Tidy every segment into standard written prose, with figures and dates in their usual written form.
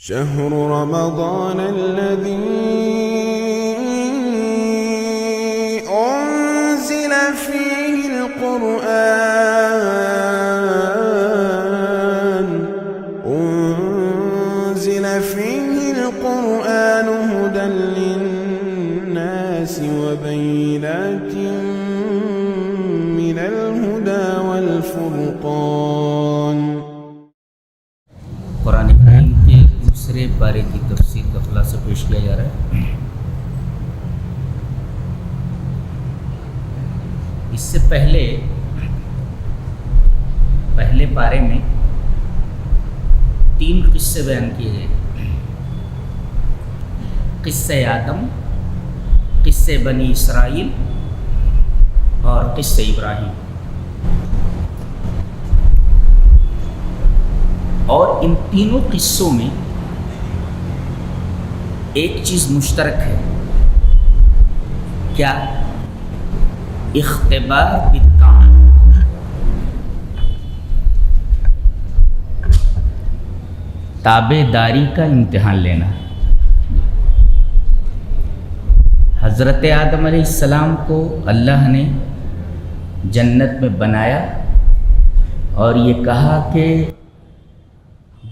شهر رمضان الذي أنزل فيه القرآن هدى للناس وبينات من الهدى والفرقان۔ قرآن کریم کے دوسرے پارے کی تفسیر کا خلاصہ پیش کیا جا رہا ہے۔ اس سے پہلے پارے میں 3 قصے بیان کیے گئے، قصہ آدم، قصے بنی اسرائیل اور قصہ ابراہیم، اور ان تینوں قصوں میں ایک چیز مشترک ہے، کیا؟ اختبار بالطاعہ، تابع داری کا امتحان لینا۔ حضرت آدم علیہ السلام کو اللہ نے جنت میں بنایا اور یہ کہا کہ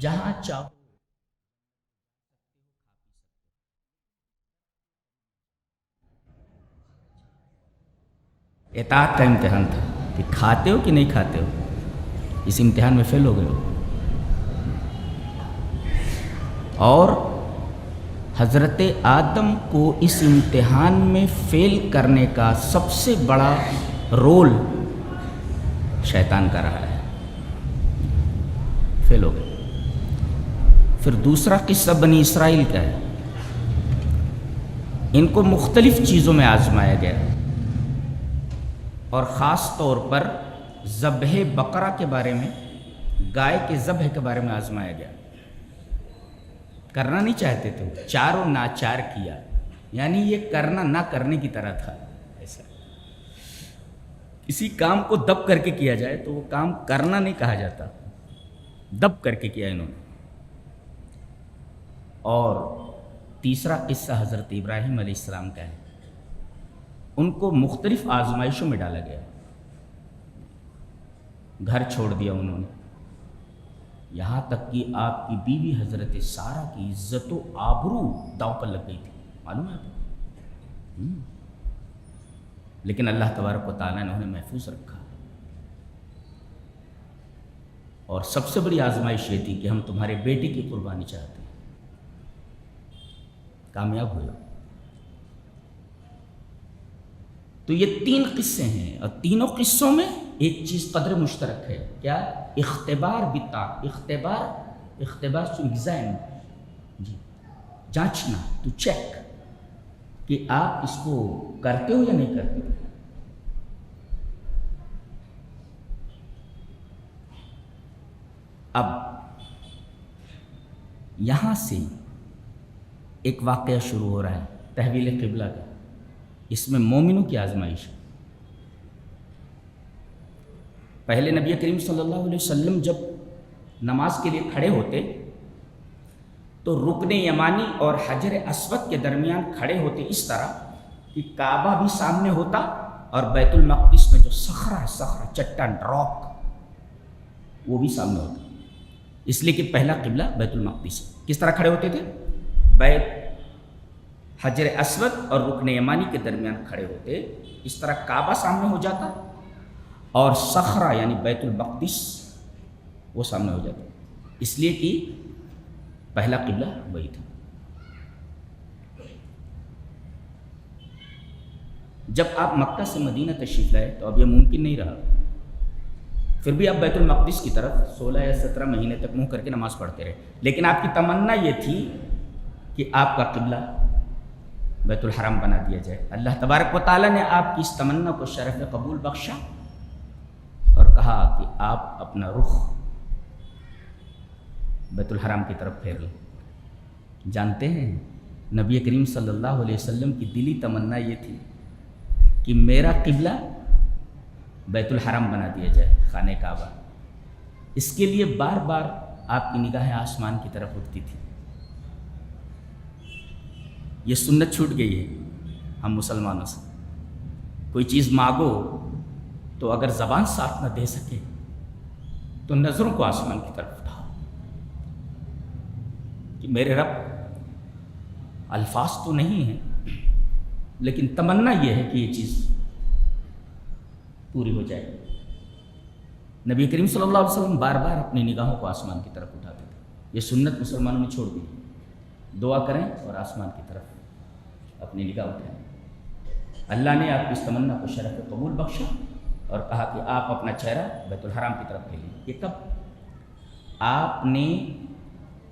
جہاں چاہو اطاعت کا امتحان تھا کہ کھاتے ہو کہ نہیں کھاتے ہو، اس امتحان میں فیل ہو گئے ہو۔ اور حضرت آدم کو اس امتحان میں فیل کرنے کا سب سے بڑا رول شیطان کا رہا ہے، فیل ہو گئے۔ پھر دوسرا قصہ بنی اسرائیل کا ہے، ان کو مختلف چیزوں میں آزمایا گیا اور خاص طور پر ذبح بقرہ کے بارے میں، گائے کے ذبح کے بارے میں آزمایا گیا۔ کرنا نہیں چاہتے تھے، چاروں ناچار کیا، یعنی یہ کرنا نہ کرنے کی طرح تھا۔ ایسا کسی کام کو دب کر کے کیا جائے تو وہ کام کرنا نہیں کہا جاتا، دب کر کے کیا انہوں نے۔ اور تیسرا قصہ حضرت ابراہیم علیہ السلام کا ہے، ان کو مختلف آزمائشوں میں ڈالا گیا، گھر چھوڑ دیا انہوں نے، یہاں تک کہ آپ کی بیوی حضرت سارہ کی عزت و آبرو داؤ پر لگ گئی تھی، معلوم ہے آپ کو؟ لیکن اللہ تبارک و تعالیٰ نے انہیں محفوظ رکھا۔ اور سب سے بڑی آزمائش یہ تھی کہ ہم تمہارے بیٹے کی قربانی چاہتے ہیں، کامیاب ہوئے۔ تو یہ 3 قصے ہیں، اور تینوں قصوں میں ایک چیز قدر مشترک ہے، کیا؟ اختبار بالطاعہ، اختبار ٹو ایگزام، جی، جانچنا، ٹو چیک کہ آپ اس کو کرتے ہو یا نہیں کرتے ہو۔ اب یہاں سے ایک واقعہ شروع ہو رہا ہے تحویل قبلہ کا، اس میں مومنوں کی آزمائش ہے۔ پہلے نبی کریم صلی اللہ علیہ وسلم جب نماز کے لیے کھڑے ہوتے تو رکن یمانی اور حجر اسود کے درمیان کھڑے ہوتے اس طرح کہ کعبہ بھی سامنے ہوتا اور بیت المقدس میں جو صخرہ ہے، چٹان، راک، وہ بھی سامنے ہوتا، اس لیے کہ پہلا قبلہ بیت المقدس ہے۔ کس طرح کھڑے ہوتے تھے؟ بیت حجر اسود اور رکن یمانی کے درمیان کھڑے ہوتے، اس طرح کعبہ سامنے ہو جاتا اور صخرہ یعنی بیت المقدس وہ سامنے ہو جاتا، اس لیے کہ پہلا قبلہ وہی تھا۔ جب آپ مکہ سے مدینہ تشریف لائے تو اب یہ ممکن نہیں رہا، پھر بھی آپ بیت المقدس کی طرف 16 یا 17 مہینے تک منہ کر کے نماز پڑھتے رہے، لیکن آپ کی تمنا یہ تھی کہ آپ کا قبلہ بیت الحرام بنا دیا جائے۔ اللہ تبارک و تعالیٰ نے آپ کی اس تمنا کو شرف قبول بخشا اور کہا کہ آپ اپنا رخ بیت الحرام کی طرف پھیر لیں۔ جانتے ہیں نبی کریم صلی اللہ علیہ وسلم کی دلی تمنا یہ تھی کہ میرا قبلہ بیت الحرام بنا دیا جائے، خانہ کعبہ۔ اس کے لیے بار بار آپ کی نگاہیں آسمان کی طرف اٹھتی تھی یہ سنت چھوٹ گئی ہے ہم مسلمانوں سے. کوئی چیز مانگو تو اگر زبان ساتھ نہ دے سکے تو نظروں کو آسمان کی طرف اٹھاؤ کہ میرے رب. الفاظ تو نہیں ہیں لیکن تمنا یہ ہے کہ یہ چیز پوری ہو جائے. نبی کریم صلی اللہ علیہ وسلم بار بار اپنی نگاہوں کو آسمان کی طرف اٹھاتے تھے. یہ سنت مسلمانوں نے چھوڑ دی. دعا کریں اور آسمان کی طرف اپنی نگاہ اٹھائیں. اللہ نے آپ کی اس تمنا کو شرف قبول بخشا اور کہا کہ آپ اپنا چہرہ بیت الحرام کی طرف پھیریں. یہ کب؟ آپ نے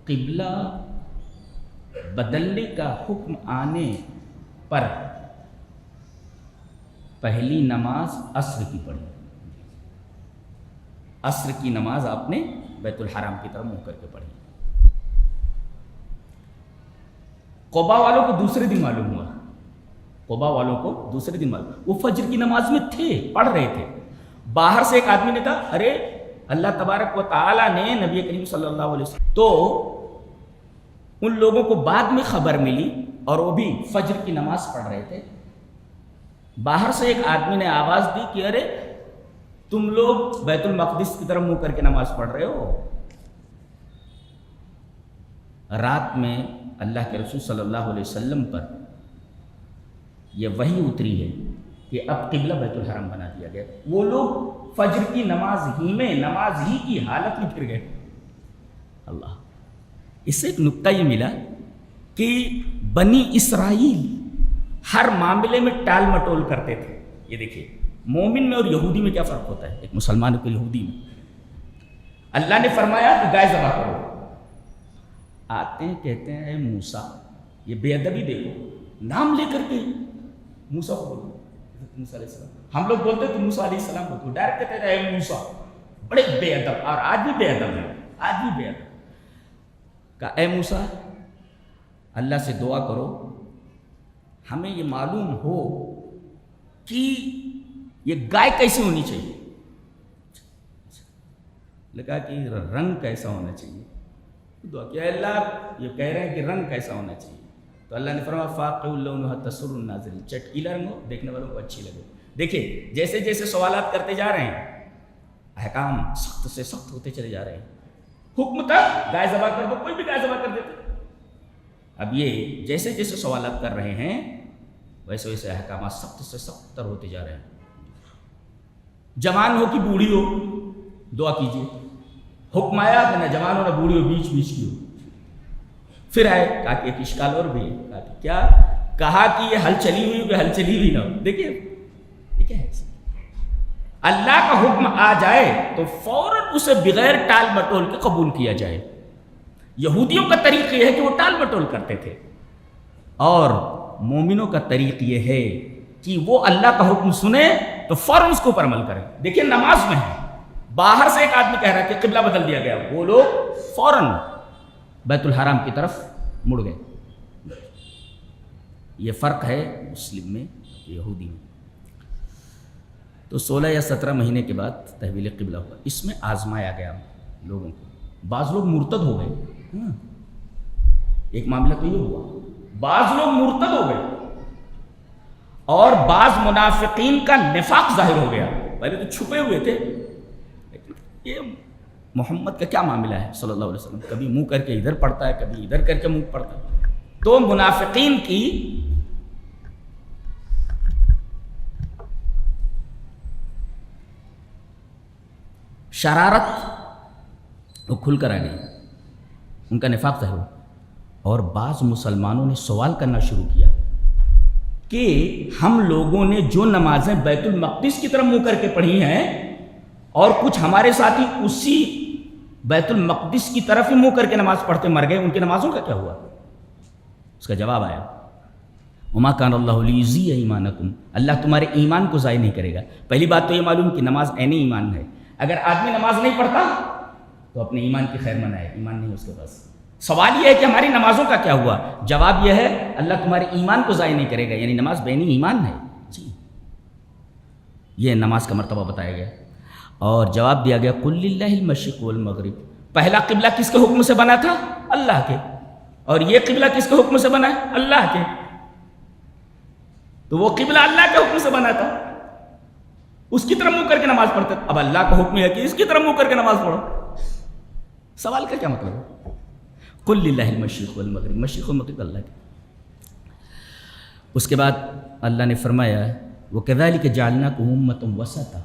قبلہ بدلنے کا حکم آنے پر پہلی نماز عصر کی پڑھی. عصر کی نماز آپ نے بیت الحرام کی طرف منہ کر کے پڑھی. قبا والوں کو دوسرے دن معلوم ہوا. قبا والوں کو دوسرے دن معلوم. وہ فجر کی نماز میں تھے, پڑھ رہے تھے. باہر سے ایک آدمی نے کہا ارے اللہ تبارک و تعالیٰ نے نبی کریم صلی اللہ علیہ وسلم. تو ان لوگوں کو بعد میں خبر ملی اور وہ بھی فجر کی نماز پڑھ رہے تھے. باہر سے ایک آدمی نے آواز دی کہ ارے تم لوگ بیت المقدس کی طرف منہ کر کے نماز پڑھ رہے ہو. رات میں اللہ کے رسول صلی اللہ علیہ وسلم پر یہ وحی اتری ہے کہ اب قبلہ بیت الحرام بنا دیا گیا. وہ لوگ فجر کی نماز ہی میں نماز ہی کی حالت میں پھر گئے. اللہ. اس سے ایک نکتہ یہ ملا کہ بنی اسرائیل ہر معاملے میں ٹال مٹول کرتے تھے. یہ دیکھیے مومن میں اور یہودی میں کیا فرق ہوتا ہے. ایک مسلمان کو یہودی میں اللہ نے فرمایا کہ گائے ذبح کرو. آتے ہیں کہتے ہیں اے موسیٰ. یہ بے ادبی دیکھو, نام لے کر کے موسیٰ کو بولو. موسیٰ علیہ السلام. ہم لوگ بولتے تو موسیٰ علیہ السلام کو ڈائریکٹ کہتے ہیں اے موسیٰ. بڑے بے ادب, اور آج بھی بے ادب ہے, آج بھی بے ادب. کہا اے موسیٰ اللہ سے دعا کرو ہمیں یہ معلوم ہو کہ یہ گائے کیسی ہونی چاہیے. لگا کہ رنگ کیسا ہونا چاہیے. دعا کیا اللہ یہ کہہ رہے ہیں کہ رنگ کیسا ہونا چاہیے. تو اللہ نے فرمایا فاقع لونھا تسر الناظرین. چٹکیلا رنگ ہو, دیکھنے والوں کو اچھی لگے. دیکھیے جیسے جیسے سوالات کرتے جا رہے ہیں احکام سخت سے سخت ہوتے چلے جا رہے ہیں. حکم تھا گائے ذبح کر دو, کوئی بھی گائے ذبح کر دیتے. اب یہ جیسے جیسے سوالات کر رہے ہیں ویسے ویسے احکامات سخت سے سخت تر ہوتے جا رہے ہیں. جوان ہو کہ بوڑھی ہو دعا کیجیے. حکم آیا کہ نہ جوان ہو نہ بوڑھی ہو, بیچ بیچ کی ہو. پھر آئے کہا کہ ایک اشکال اور بھی ہے. کہا کہ کیا؟ کہا کہ یہ ہل چلی ہوئی ہو کہ ہل چلی ہوئی نہ ہو. دیکھیے یہ کیا ہے. اللہ کا حکم آ جائے تو فوراً اسے بغیر ٹال مٹول کے قبول کیا جائے. یہودیوں کا طریق یہ ہے کہ وہ ٹال مٹول کرتے تھے, اور مومنوں کا طریق یہ ہے کہ وہ اللہ کا حکم سنے تو فوراً اس کو پر عمل کریں. دیکھیں نماز میں ہے, باہر سے ایک آدمی کہہ رہا ہے کہ قبلہ بدل دیا گیا, وہ لوگ فوراً بیت الحرام کی طرف مڑ گئے. یہ فرق ہے مسلم میں یہودی میں. تو 16 یا 17 مہینے کے بعد تحویل قبلہ ہوا. اس میں آزمایا گیا لوگوں کو. بعض لوگ مرتد ہو گئے. ایک معاملہ تو یہ ہوا, بعض لوگ مرتد ہو گئے اور بعض منافقین کا نفاق ظاہر ہو گیا. پہلے تو چھپے ہوئے تھے, لیکن یہ محمد کا کیا معاملہ ہے صلی اللہ علیہ وسلم, کبھی منہ کر کے ادھر پڑتا ہے کبھی ادھر کر کے منہ پڑتا ہے. تو منافقین کی شرارت وہ کھل کر آ گئی, ان کا نفاق ظاہر ہوا. اور بعض مسلمانوں نے سوال کرنا شروع کیا کہ ہم لوگوں نے جو نمازیں بیت المقدس کی طرف منہ کر کے پڑھی ہیں اور کچھ ہمارے ساتھی اسی بیت المقدس کی طرف ہی منہ کر کے نماز پڑھتے مر گئے, ان کی نمازوں کا کیا ہوا؟ اس کا جواب آیا وما کان اللہ لیضیع ایمانکم. اللہ تمہارے ایمان کو ضائع نہیں کرے گا. پہلی بات تو یہ معلوم کہ نماز عین ایمان ہے. اگر آدمی نماز نہیں پڑھتا تو اپنے ایمان کی خیر منائے, ایمان نہیں اس کے پاس. سوال یہ ہے کہ ہماری نمازوں کا کیا ہوا؟ جواب یہ ہے اللہ تمہارے ایمان کو ضائع نہیں کرے گا, یعنی نماز بین ایمان ہے. جی یہ نماز کا مرتبہ بتایا گیا اور جواب دیا گیا قل للہ المشرق والمغرب. پہلا قبلہ کس کے حکم سے بنا تھا؟ اللہ کے. اور یہ قبلہ کس کے حکم سے بنا ہے؟ اللہ کے. تو وہ قبلہ اللہ کے حکم سے بنا تھا، اس کی طرف منہ کر کے نماز پڑھتے تھے. اب اللہ کا حکم ہے کہ اس کی طرف منہ کر کے نماز پڑھو. سوال کا کیا مطلب ہے؟ قل للہ المشرق والمغرب، مشرق و مغرب اللہ کے. اس کے بعد اللہ نے فرمایا وَكَذَلِكَ جَعَلْنَاكُمْ أُمَّةً وَسَطًا،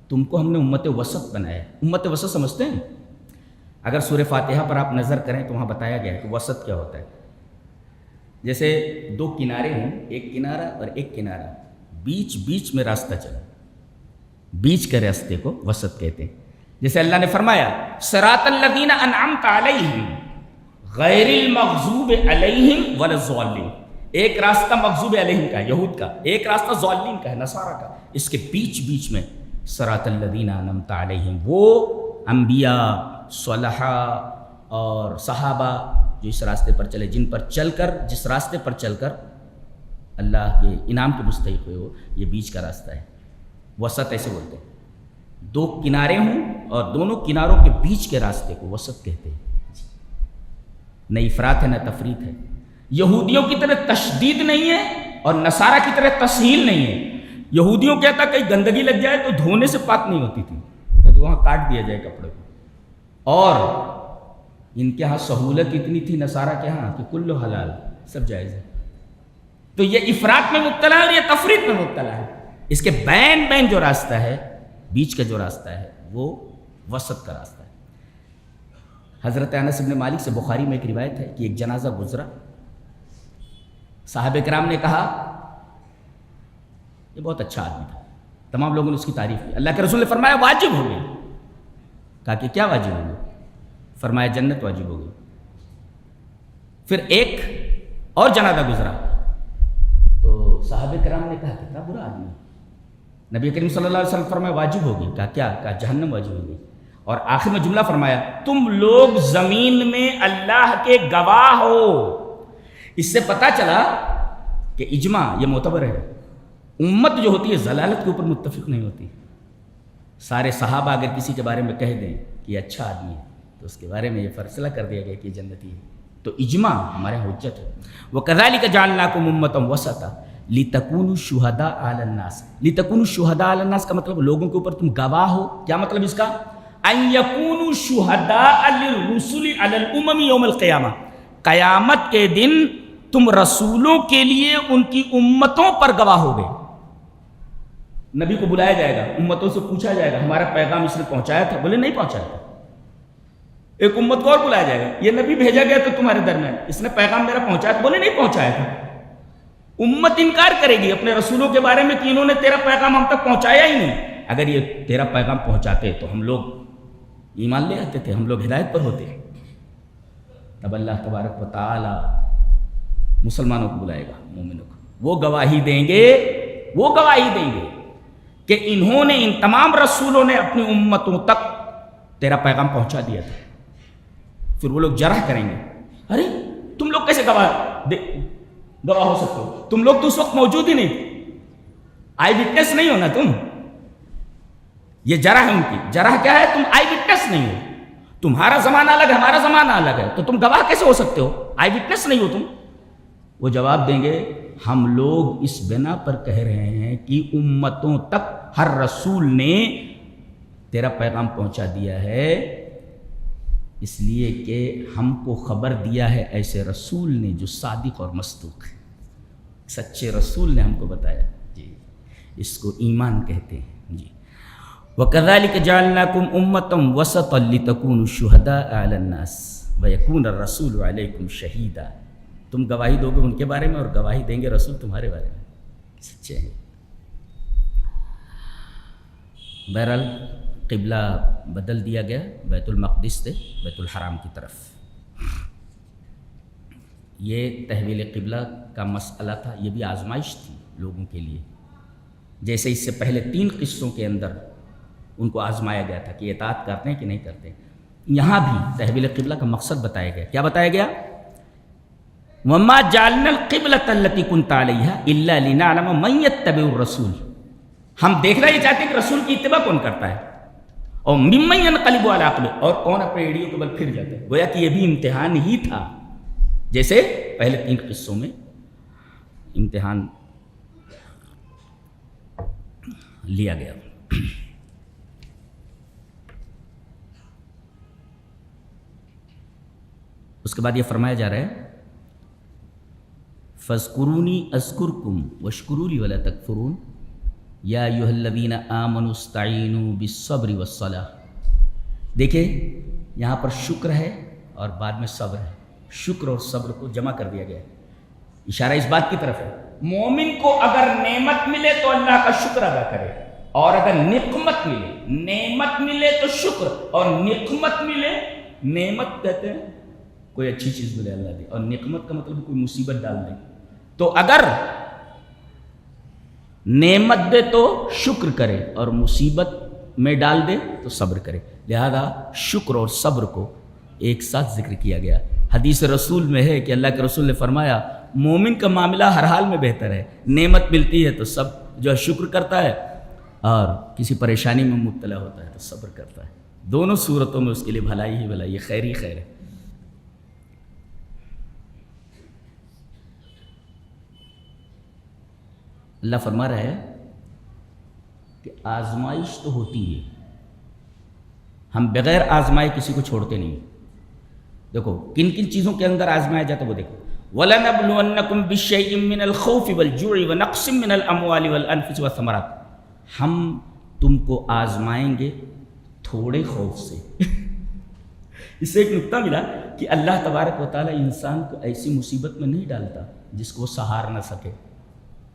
تم کو ہم نے امت وسط بنایا. امت وسط سمجھتے ہیں؟ اگر سورہ فاتحہ پر آپ نظر کریں تو وہاں بتایا گیا ہے کہ وسط کیا ہوتا ہے. جیسے دو کنارے ہوں، ایک کنارہ اور ایک کنارہ، بیچ میں راستہ چلا، بیچ کے راستے کو وسط کہتے ہیں. جیسے اللہ نے فرمایا صراط الذین انعمت علیہم غیر المغضوب علیہم ولا الضالین. ایک راستہ مغضوب علیہم کا ہے، یہود کا، ایک راستہ ضالین کا ہے، نصارہ کا. اس کے بیچ میں صراط الذین انعمت علیہم، وہ انبیاء، صلحاء اور صحابہ جو اس راستے پر چلے، جس راستے پر چل کر اللہ کے انعام کے مستحق ہوئے ہو. یہ بیچ کا راستہ ہے، وسط ایسے بولتے ہیں. دو کنارے ہوں اور دونوں کناروں کے بیچ کے راستے کو وسط کہتے ہیں. نہ افراط ہے نہ تفریط ہے. یہودیوں کی طرح تشدید نہیں ہے اور نصارہ کی طرح تسہیل نہیں ہے. یہودیوں کہتا کہیں گندگی لگ جائے تو دھونے سے پاک نہیں ہوتی تھی، تو وہاں کاٹ دیا جائے کپڑے کو. اور ان کے ہاں سہولت اتنی تھی نصارہ کے ہاں کہ کل حلال، سب جائز ہے. تو یہ افراط میں مبتلا ہے اور یہ تفریط میں مبتلا ہے. اس کے بین جو راستہ ہے، بیچ کا جو راستہ ہے، وہ وسط کا راستہ ہے. حضرت انس بن مالک سے بخاری میں ایک روایت ہے کہ ایک جنازہ گزرا. صحابہ کرام نے کہا یہ بہت اچھا آدمی تھا. تمام لوگوں نے اس کی تعریف کی. اللہ کے رسول نے فرمایا واجب ہو گئی. کہا کہ کیا واجب ہو گئی؟ فرمایا جنت واجب ہو گئی. پھر ایک اور جنازہ گزرا تو صحابہ کرام نے کہا کتنا برا آدمی. نبی کریم صلی اللہ علیہ وسلم فرمایا واجب ہوگی. کہا کیا؟ کہا جہنم واجب ہوگی. اور آخر میں جملہ فرمایا تم لوگ زمین میں اللہ کے گواہ ہو. اس سے پتہ چلا کہ اجماع یہ معتبر ہے. امت جو ہوتی ہے ضلالت کے اوپر متفق نہیں ہوتی. سارے صحابہ اگر کسی کے بارے میں کہہ دیں کہ یہ اچھا آدمی ہے تو اس کے بارے میں یہ فیصلہ کر دیا گیا کہ یہ جنتی ہے. تو اجماع ہمارے حجت ہے. وَكَذَلِكَ جَعَلْنَاكُمْ أُمَّةً وَسَطًا لِتَكُونُوا شُهَدَاءَ عَلَى النَّاسِ. لِتَكُونُوا شُهَدَاءَ عَلَى النَّاسِ کا مطلب لوگوں کے اوپر تم گواہ ہو. کیا مطلب اس کا؟ أَن يَكُونُوا شُهَدَاءَ لِلرُّسُلِ عَلَى الْأُمَمِ يَوْمَ الْقِيَامَةِ. قیامت کے دن تم رسولوں کے لیے ان کی امتوں پر گواہ ہوگے. نبی کو بلایا جائے گا، امتوں سے پوچھا جائے گا ہمارا پیغام اس نے پہنچایا تھا؟ بولے نہیں پہنچایا تھا. ایک امت کو اور بلایا جائے گا، یہ نبی بھیجا گیا تو تمہارے درمیان، اس نے پیغام میرا پہنچایا تھا؟ بولے نہیں پہنچایا تھا. امت انکار کرے گی اپنے رسولوں کے بارے میں کہ انہوں نے تیرا پیغام ہم تک پہنچایا ہی نہیں. اگر یہ تیرا پیغام پہنچاتے تو ہم لوگ ایمان لے آتے تھے، ہم لوگ ہدایت پر ہوتے. تب اللہ تبارک و تعالی مسلمانوں کو بلائے گا، مومنوں کو. وہ گواہی دیں گے کہ انہوں نے، ان تمام رسولوں نے اپنی امتوں تک تیرا پیغام پہنچا دیا تھا. پھر وہ لوگ جرح کریں گے، ارے تم لوگ کیسے گواہ ہو سکتے ہو؟ تم لوگ تو اس وقت موجود ہی نہیں، آئی وٹنس نہیں ہو نا تم. یہ جرح ہے ان کی. جرح کیا ہے؟ تم آئی وٹنس نہیں ہو. تمہارا زمانہ الگ ہے، ہمارا زمانہ الگ ہے، تو تم گواہ کیسے ہو سکتے ہو؟ آئی وٹنس نہیں ہو تم. وہ جواب دیں گے ہم لوگ اس بنا پر کہہ رہے ہیں کہ امتوں تک ہر رسول نے تیرا پیغام پہنچا دیا ہے، اس لیے کہ ہم کو خبر دیا ہے ایسے رسول نے جو صادق اور مصدوق ہے. سچے رسول نے ہم کو بتایا. جی اس کو ایمان کہتے ہیں. جی وَكَذَلِكَ جَعَلْنَاكُمْ أُمَّةً وَسَطًا لِتَكُونُوا شُهَدَاءَ عَلَى النَّاسِ وَيَكُونَ الرَّسُولُ عَلَيْكُمْ شَهِيدًا. تم گواہی دو گے ان کے بارے میں اور گواہی دیں گے رسول تمہارے بارے میں. سچے ہیں. بہرحال قبلہ بدل دیا گیا بیت المقدس سے بیت الحرام کی طرف. یہ تحویل قبلہ کا مسئلہ تھا، یہ بھی آزمائش تھی لوگوں کے لیے. جیسے اس سے پہلے 3 قصوں کے اندر ان کو آزمایا گیا تھا کہ اطاعت کرتے ہیں کہ نہیں کرتے. یہاں بھی تحویل قبلہ کا مقصد بتایا گیا. کیا بتایا گیا؟ وَمَا جَعَلْنَا الْقِبْلَةَ الَّتِي كُنْتَ عَلَيْهَا إِلَّا لِنَعْلَمَ مَن يَتَّبِعُ الرَّسُولَ. ہم دیکھنا یہ چاہتے ہیں کہ رسول کی اتباع کون کرتا ہے، اور مِمَّن يَنْقَلِبُ عَلَىٰ عَقِبِهِ، اور کون اپنے ایڑیوں کے بل پھر جاتا ہے. گویا کہ یہ بھی امتحان ہی تھا، جیسے پہلے 3 قصوں میں امتحان لیا گیا۔ اس کے بعد یہ فرمایا جا رہا ہے فَاذْكُرُونِي أَذْكُرْكُمْ وَاشْكُرُوا لِي وَلَا تَكْفُرُونَ یا ایھا الذین آمنوا استعینوا بالصبر والصلاۃ۔ دیکھیں یہاں پر شکر ہے اور بعد میں صبر ہے، شکر اور صبر کو جمع کر دیا گیا ہے، اشارہ اس بات کی طرف ہے مومن کو اگر نعمت ملے تو اللہ کا شکر ادا کرے، اور اگر نقمت ملے، نعمت ملے تو شکر، اور نقمت ملے، نعمت کہتے ہیں کوئی اچھی چیز ملے اللہ دے، اور نقمت کا مطلب کوئی مصیبت ڈال دے، تو اگر نعمت دے تو شکر کرے اور مصیبت میں ڈال دے تو صبر کرے، لہذا شکر اور صبر کو ایک ساتھ ذکر کیا گیا۔ حدیث رسول میں ہے کہ اللہ کے رسول نے فرمایا مومن کا معاملہ ہر حال میں بہتر ہے، نعمت ملتی ہے تو سب جو شکر کرتا ہے، اور کسی پریشانی میں مبتلا ہوتا ہے تو صبر کرتا ہے، دونوں صورتوں میں اس کے لیے بھلائی ہی بھلائی ہے، خیر ہی خیر ہے۔ اللہ فرما رہا ہے کہ آزمائش تو ہوتی ہے، ہم بغیر آزمائے کسی کو چھوڑتے نہیں۔ دیکھو کن کن چیزوں کے اندر آزمایا جاتا ہے وہ دیکھو، وَلَنَبْلُوَنَّكُمْ بِشَيْءٍ مِّنَ الْخَوْفِ وَالْجُوعِ وَنَقْصٍ مِّنَ الْأَمْوَالِ وَالْأَنفُسِ وَالثَّمَرَاتِ، ہم تم کو آزمائیں گے تھوڑے خوف سے۔ اس سے ایک نکتہ ملا کہ اللہ تبارک و تعالیٰ انسان کو ایسی مصیبت میں نہیں ڈالتا جس کو وہ سہار نہ سکے،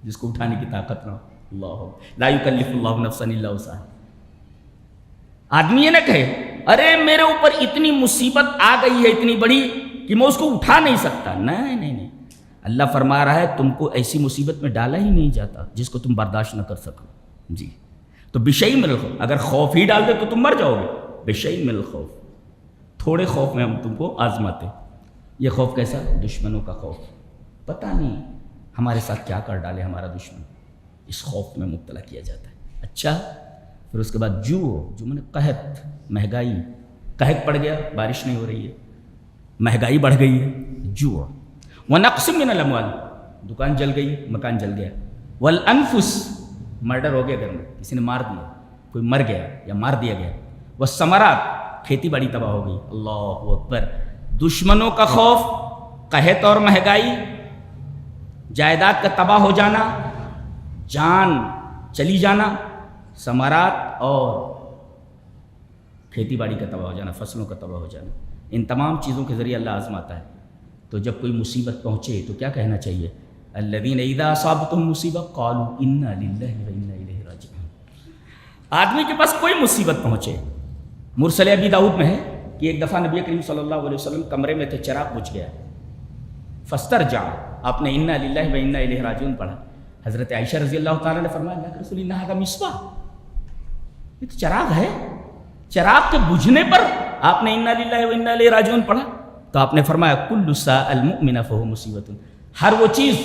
جس کو اٹھانے کی طاقت نہ ہو۔ اللہ لا یکلف اللہ نفسا الا وسعہا۔ آدمی یہ نہ کہے ارے میرے اوپر اتنی مصیبت آ گئی ہے اتنی بڑی کہ میں اس کو اٹھا نہیں سکتا، نہیں، اللہ فرما رہا ہے تم کو ایسی مصیبت میں ڈالا ہی نہیں جاتا جس کو تم برداشت نہ کر سکو۔ جی تو بشیء من الخوف، اگر خوف ہی ڈال دے تو تم مر جاؤ گے، بشیء من الخوف، تھوڑے خوف میں ہم تم کو آزماتے۔ یہ خوف کیسا؟ دشمنوں کا خوف، پتہ نہیں ہمارے ساتھ کیا کر ڈالے ہمارا دشمن، اس خوف میں مبتلا کیا جاتا ہے۔ اچھا پھر اس کے بعد جو میں قحط، مہنگائی، قحط پڑ گیا، بارش نہیں ہو رہی ہے، مہنگائی بڑھ گئی ہے، جو وَنَقْصٍ مِّنَ الْأَمْوَالِ، دکان جل گئی، مکان جل گیا، وَالْأَنفُسِ، مرڈر ہو گیا گھر میں، کسی نے مار دیا، کوئی مر گیا یا مار دیا گیا، وَالثَّمَرَاتِ، کھیتی باڑی تباہ ہو گئی۔ اللہ اکبر، دشمنوں کا خوف، قحط اور مہنگائی، جائیداد کا تباہ ہو جانا، جان چلی جانا، ثمرات اور کھیتی باڑی کا تباہ ہو جانا، فصلوں کا تباہ ہو جانا، ان تمام چیزوں کے ذریعے اللہ آزماتا ہے۔ تو جب کوئی مصیبت پہنچے تو کیا کہنا چاہیے؟ الذین اذا اصابتهم مصیبہ قالوا انا للہ وانا الیہ راجعون۔ آدمی کے پاس کوئی مصیبت پہنچے، مرسل ابی داؤد میں ہے کہ ایک دفعہ نبی کریم صلی اللہ علیہ وسلم کمرے میں تھے، چراغ بجھ گیا، فاسترجع، آپ نے انا للہ وانا الیہ راجعون پڑھا۔ حضرت عائشہ رضی اللہ تعالیٰ نے فرمایا اللہ کے رسول ان ھذا مصباح، یہ تو چراغ ہے، چراغ کے بجھنے پر آپ نے انا للہ وانا الیہ راجعون پڑھا؟ تو آپ نے فرمایا کل ساء المؤمن فہو مصیبۃ، ہر وہ چیز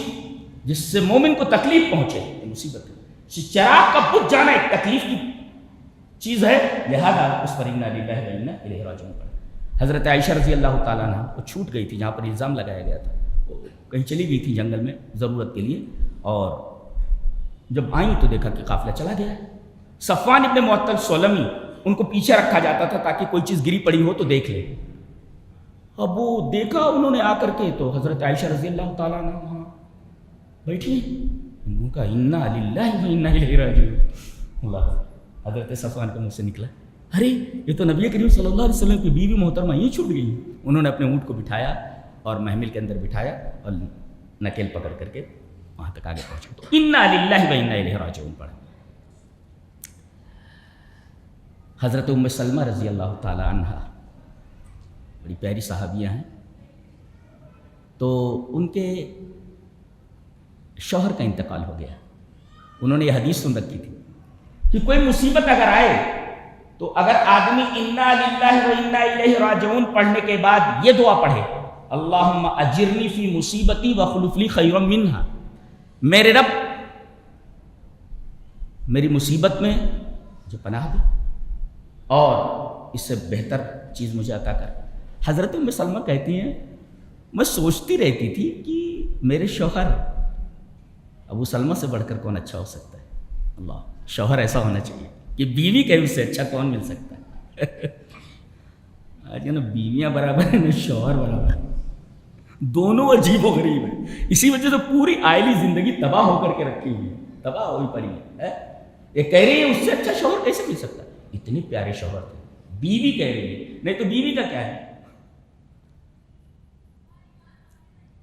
جس سے مومن کو تکلیف پہنچے یہ مصیبت ہے۔ چراغ کا بجھ جانا ایک تکلیف کی چیز ہے، لہذا اس پر انا للہ وانا الیہ راجعون پڑھا۔ حضرت عائشہ رضی اللہ تعالیٰ عنہ وہ چھوٹ گئی تھی جہاں پر الزام لگایا گیا تھا، وہ کہیں چلی گئی تھی جنگل میں ضرورت کے لیے، اور جب آئیں تو دیکھا کہ قافلہ چلا گیا ہے۔ صفوان ابن معطل سلمی، ان کو پیچھے رکھا جاتا تھا تاکہ کوئی چیز گری پڑی ہو تو دیکھ لے۔ اب وہ دیکھا انہوں نے آ کر کے تو حضرت عائشہ رضی اللہ تعالیٰ عنہ وہاں بیٹھی، انہوں نے کہا انا للہ وانا الیہ راجعون۔ اللہ، حضرت صفوان کے منہ سے نکلا ارے یہ تو نبی کریم صلی اللہ علیہ وسلم کی بیوی محترمہ یہ چھوٹ گئی۔ انہوں نے اپنے اونٹ کو بٹھایا اور محمل کے اندر بٹھایا اور نکیل پکڑ کر کے وہاں تک آگے پہنچے، تو انا للہ وانا الیہ راجعون پڑھا۔ حضرت ام سلمہ رضی اللہ تعالی عنہا بڑی پیاری صحابیہ ہیں، تو ان کے شوہر کا انتقال ہو گیا۔ انہوں نے یہ حدیث سن رکھی تھی کہ کوئی مصیبت اگر آئے تو اگر آدمی انا للہ وانا الیہ راجعون پڑھنے کے بعد یہ دعا پڑھے اللہم اجرنی فی مصیبتی واخلف لی خیرا منہا، میرے رب میری مصیبت میں جو پناہ دے اور اس سے بہتر چیز مجھے عطا کر۔ حضرت ام سلمہ کہتی ہیں میں سوچتی رہتی تھی کہ میرے شوہر ابو سلمہ سے بڑھ کر کون اچھا ہو سکتا ہے، اللہ، شوہر ایسا ہونا چاہیے کہ بیوی کہ اس سے اچھا کون مل سکتا ہے؟ آج نا بیویاں برابر ہیں نا شوہر برابر ہیں، دونوں عجیب و غریب ہیں. اسی وجہ سے پوری آئلی زندگی تباہ ہو کر کے رکھی ہوئی ہے، تباہ ہوئی پڑی ہے. یہ کہہ رہی ہے اس سے اچھا شوہر کیسے مل سکتا ہے؟ اتنے پیارے شوہر تھے. بیوی کہہ رہی ہے، نہیں تو بیوی کا کیا ہے؟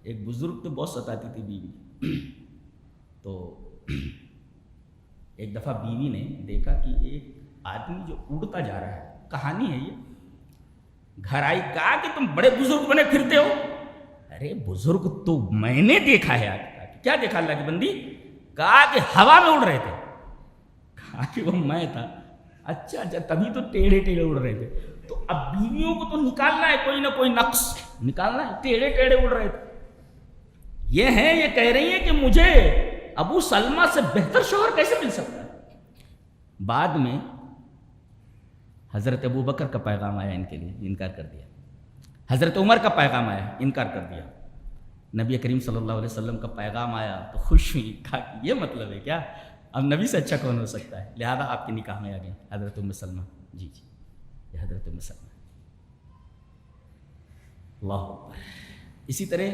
ایک بزرگ تو بہت ستاتی تھی بیوی. تو ایک دفعہ بیوی نے دیکھا کہ ایک آدمی جو اڑتا جا رہا ہے، کہانی ہے یہ. گھر آئی، کہا کہ تم بڑے بزرگ بنے پھرتے ہو. ارے بزرگ تو میں نے دیکھا ہے. آج کیا دیکھا اللہ کی بندی؟ کہا کہ ہوا میں اڑ رہے تھے. کہا کہ وہ میں تھا. اچھا تبھی تو ٹیڑھے ٹیڑھے اڑ رہے تھے. تو اب بیویوں کو تو نکالنا ہے، کوئی نہ کوئی نقص نکالنا ہے. ٹیڑھے ٹیڑھے اڑ رہے تھے. یہ کہہ رہی ہیں کہ مجھے ابو سلمہ سے بہتر شوہر کیسے مل سکتا ہے؟ بعد میں حضرت ابو بکر کا پیغام آیا ان کے لیے، انکار کر دیا. حضرت عمر کا پیغام آیا، انکار کر دیا. نبی کریم صلی اللہ علیہ وسلم کا پیغام آیا تو خوش ہوئی. کہا کہ یہ مطلب ہے کیا؟ اب نبی سے اچھا کون ہو سکتا ہے؟ لہذا آپ کے نکاح میں آ گئے حضرت ام سلمہ. جی یہ حضرت ام سلمہ. اللہ اکبر. اسی طرح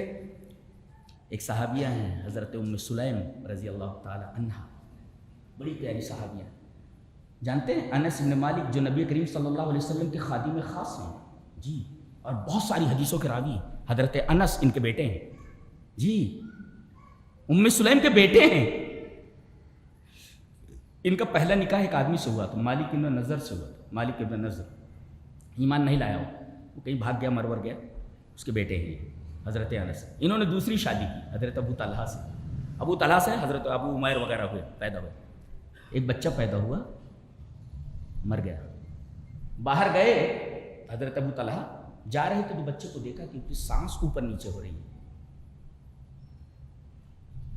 ایک صحابیہ ہیں حضرت ام سلیم رضی اللہ تعالی عنہا، بڑی پیاری صحابیہ. جانتے ہیں انس بن مالک جو نبی کریم صلی اللہ علیہ وسلم کے خادم خاص ہیں، جی، اور بہت ساری حدیثوں کے راوی. حضرت انس ان کے بیٹے ہیں. جی ام سلیم کے بیٹے ہیں. ان کا پہلا نکاح ایک آدمی سے ہوا تھا، مالک ابن نضر سے ہوا تھا. مالک ابن نضر ایمان نہیں لایا وہ کہیں بھاگ گیا، مرور گیا. اس کے بیٹے ہیں حضرت انس. انہوں نے دوسری شادی کی حضرت ابو طلحہ سے. ابو طلحہ سے حضرت ابو عمیر وغیرہ ہوئے، پیدا ہوئے. ایک بچہ پیدا ہوا، مر گیا. باہر گئے حضرت ابو طلحہ، جا رہے تھے تو بچے کو دیکھا کہ اس کی سانس اوپر نیچے ہو رہی ہے.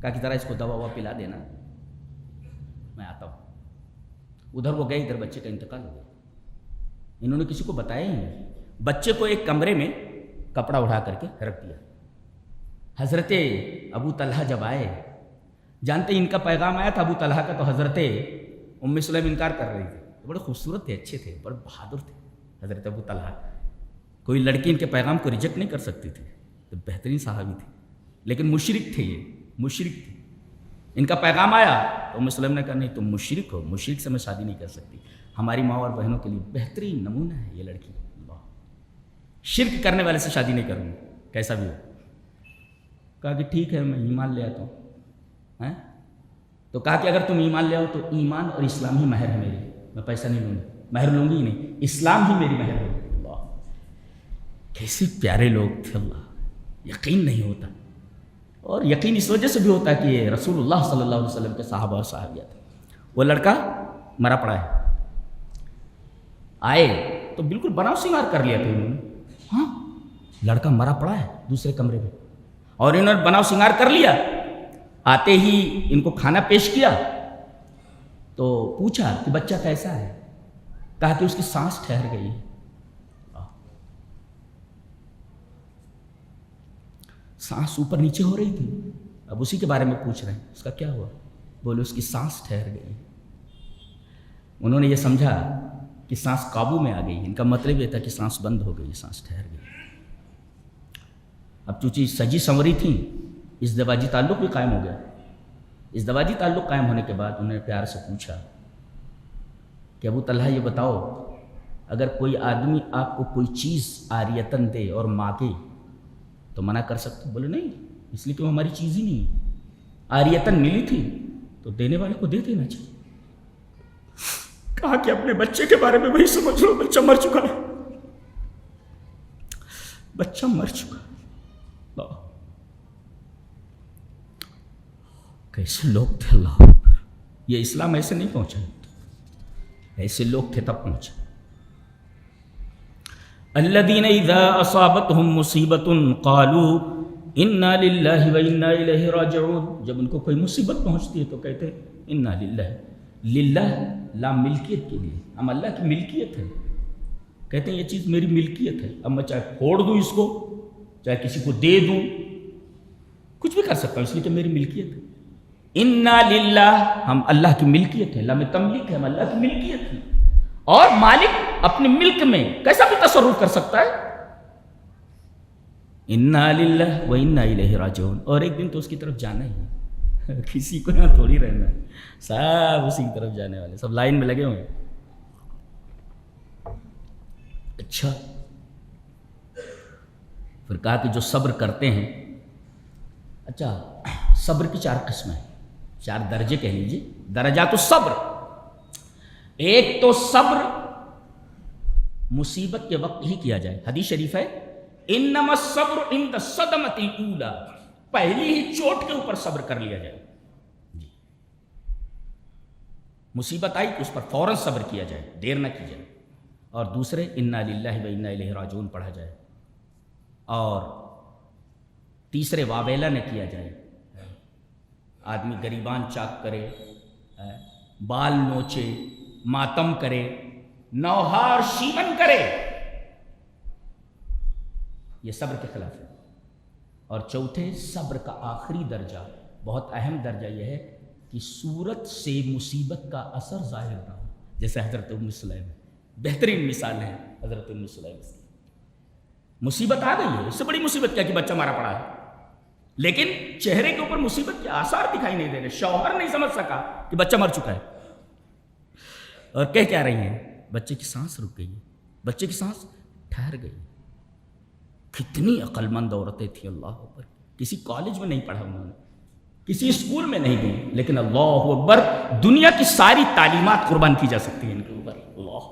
کہا کہ ذرا اس کو دوا ووا پلا دینا، میں آتا ہوں. ادھر وہ گئے، ادھر بچے کا انتقال ہو گیا. انہوں نے کسی کو بتایا ہی نہیں. بچے کو ایک کمرے میں کپڑا اڑا کر کے رکھ دیا. حضرت ابو طلحہ جب آئے، جانتے ان کا پیغام آیا تھا ابو طلحہ کا، تو حضرت ام سلیم انکار کر رہی تھی. بڑے خوبصورت تھے، اچھے تھے، بڑے بہادر تھے حضرت ابو طلحہ. کوئی لڑکی ان کے پیغام کو ریجیکٹ نہیں کر سکتی تھی. تو بہترین صحابی تھے، لیکن مشرک تھے. یہ مشرک تھے. ان کا پیغام آیا تو ام سلیم نے کہا نہیں تم مشرک ہو، مشرک سے میں شادی نہیں کر سکتی. ہماری ماں اور بہنوں کے لیے بہترین نمونہ ہے یہ لڑکی. شرک کرنے والے سے شادی نہیں کروں گی کیسا بھی ہو. کہا کہ ٹھیک ہے میں ایمان لے آتا ہوں. تو کہا کہ اگر تم ایمان لے آؤ تو ایمان اور اسلام ہی مہر ہے میری، میں پیسہ نہیں لوں گی، مہر لوں گی ہی نہیں، اسلام ہی میری مہر ہے. اللہ کیسے پیارے لوگ تھے. اللہ یقین نہیں ہوتا. اور یقین اس وجہ سے بھی ہوتا ہے کہ یہ رسول اللہ صلی اللہ علیہ وسلم کے صحابہ اور صحابیہ تھے. وہ لڑکا مرا پڑا ہے. آئے تو بالکل بناؤ سنگار کر لیا تھا انہوں نے. ہاں لڑکا مرا پڑا ہے دوسرے کمرے میں، اور انہوں نے بناؤ سنگار کر لیا. آتے ہی ان کو کھانا پیش کیا تو پوچھا کہ بچہ کیسا ہے. کہا کہ اس کی سانس ٹھہر گئی ہے. سانس اوپر نیچے ہو رہی تھی. اب اسی کے بارے میں پوچھ رہے ہیں اس کا کیا ہوا. بولے اس کی سانس ٹھہر گئی. انہوں نے یہ سمجھا کہ سانس قابو میں آ گئی. ان کا مطلب یہ تھا کہ سانس بند ہو گئی، سانس ٹھہر گئی. اب چونکہ سجی سنوری تھیں، ازدواجی تعلق بھی قائم ہو گیا. ازدواجی تعلق قائم ہونے کے بعد انہوں نے پیار سے پوچھا کہ ابو طلحہ یہ بتاؤ، اگر کوئی آدمی آپ کو کوئی چیز عاریتاً دے اور مانگے تو منع کر سکتے؟ بولے نہیں، اس لیے کہ وہ ہماری چیز ہی نہیں ہے، عاریتاً ملی تھی تو دینے والے کو دے دینا چاہیے. کہا کہ اپنے بچے کے بارے میں وہی سمجھ لو، بچہ مر چکا ہے، بچہ مر چکا. کیسے لوگ تھے. اللہ یہ اسلام ایسے نہیں پہنچا، ایسے لوگ تھے تب پہنچا. الذین اذا اصابتهم مصیبت قالوا انا للہ و انا الیہ راجعون. جب ان کو کوئی مصیبت پہنچتی ہے تو کہتے ہیں انا للہ. للہ لام ملکیت کے لیے، ہم اللہ کی ملکیت ہے. کہتے ہیں یہ چیز میری ملکیت ہے، اب میں چاہے پھوڑ دوں اس کو، چاہے کسی کو دے دوں، کچھ بھی کر سکتا ہوں اس لیے کہ میری ملکیت ہے. انا للہ، ہم اللہ کی ملکیت ہے، لام تملیک ہے، ہم اللہ کی ملکیت ہے، اور مالک اپنے ملک میں کیسا بھی تصرف کر سکتا ہے. انا للہ و انا الیہ راجعون. اور ایک دن تو اس کی طرف جانا ہی ہے، کسی کو یہاں تھوڑی رہنا ہے، سب اسی کی طرف جانے والے، سب لائن میں لگے ہوئے ہیں. اچھا، پھر کہا کہ جو صبر کرتے ہیں، اچھا صبر کی 4 قسمیں ہیں، 4 درجے کہہ لیجیے، درجات الصبر. ایک تو صبر مصیبت کے وقت ہی کیا جائے. حدیث شریف ہے انما الصبر عند الصدمۃ الاولى، پہلی ہی چوٹ کے اوپر صبر کر لیا جائے. مصیبت آئی تو اس پر فوراً صبر کیا جائے، دیر نہ کی جائے. اور دوسرے انا للہ و انا الیہ راجعون پڑھا جائے. اور تیسرے واویلا نہ کیا جائے. آدمی گریبان چاک کرے، بال نوچے، ماتم کرے، نوہار شیون کرے، یہ صبر کے خلاف ہے. اور چوتھے صبر کا آخری درجہ، بہت اہم درجہ یہ ہے کہ صورت سے مصیبت کا اثر ظاہر نہ ہو. جیسے حضرت ام سلیم، بہترین مثال ہے حضرت ام سلیم. مصیبت آ گئی ہے، اس سے بڑی مصیبت کیا کہ بچہ مارا پڑا ہے، لیکن چہرے کے اوپر مصیبت کے آثار دکھائی نہیں دے رہے. شوہر نہیں سمجھ سکا کہ بچہ مر چکا ہے، اور کہہ کیا رہی ہیں؟ بچے کی سانس رک گئی، بچے کی سانس ٹھہر گئی. کتنی عقل مند عورتیں تھیں، اللہ اکبر. کسی کالج میں نہیں پڑھا انہوں نے، کسی اسکول میں نہیں گئی، لیکن اللہ اکبر دنیا کی ساری تعلیمات قربان کی جا سکتی ہیں ان کے اوپر. اللہ،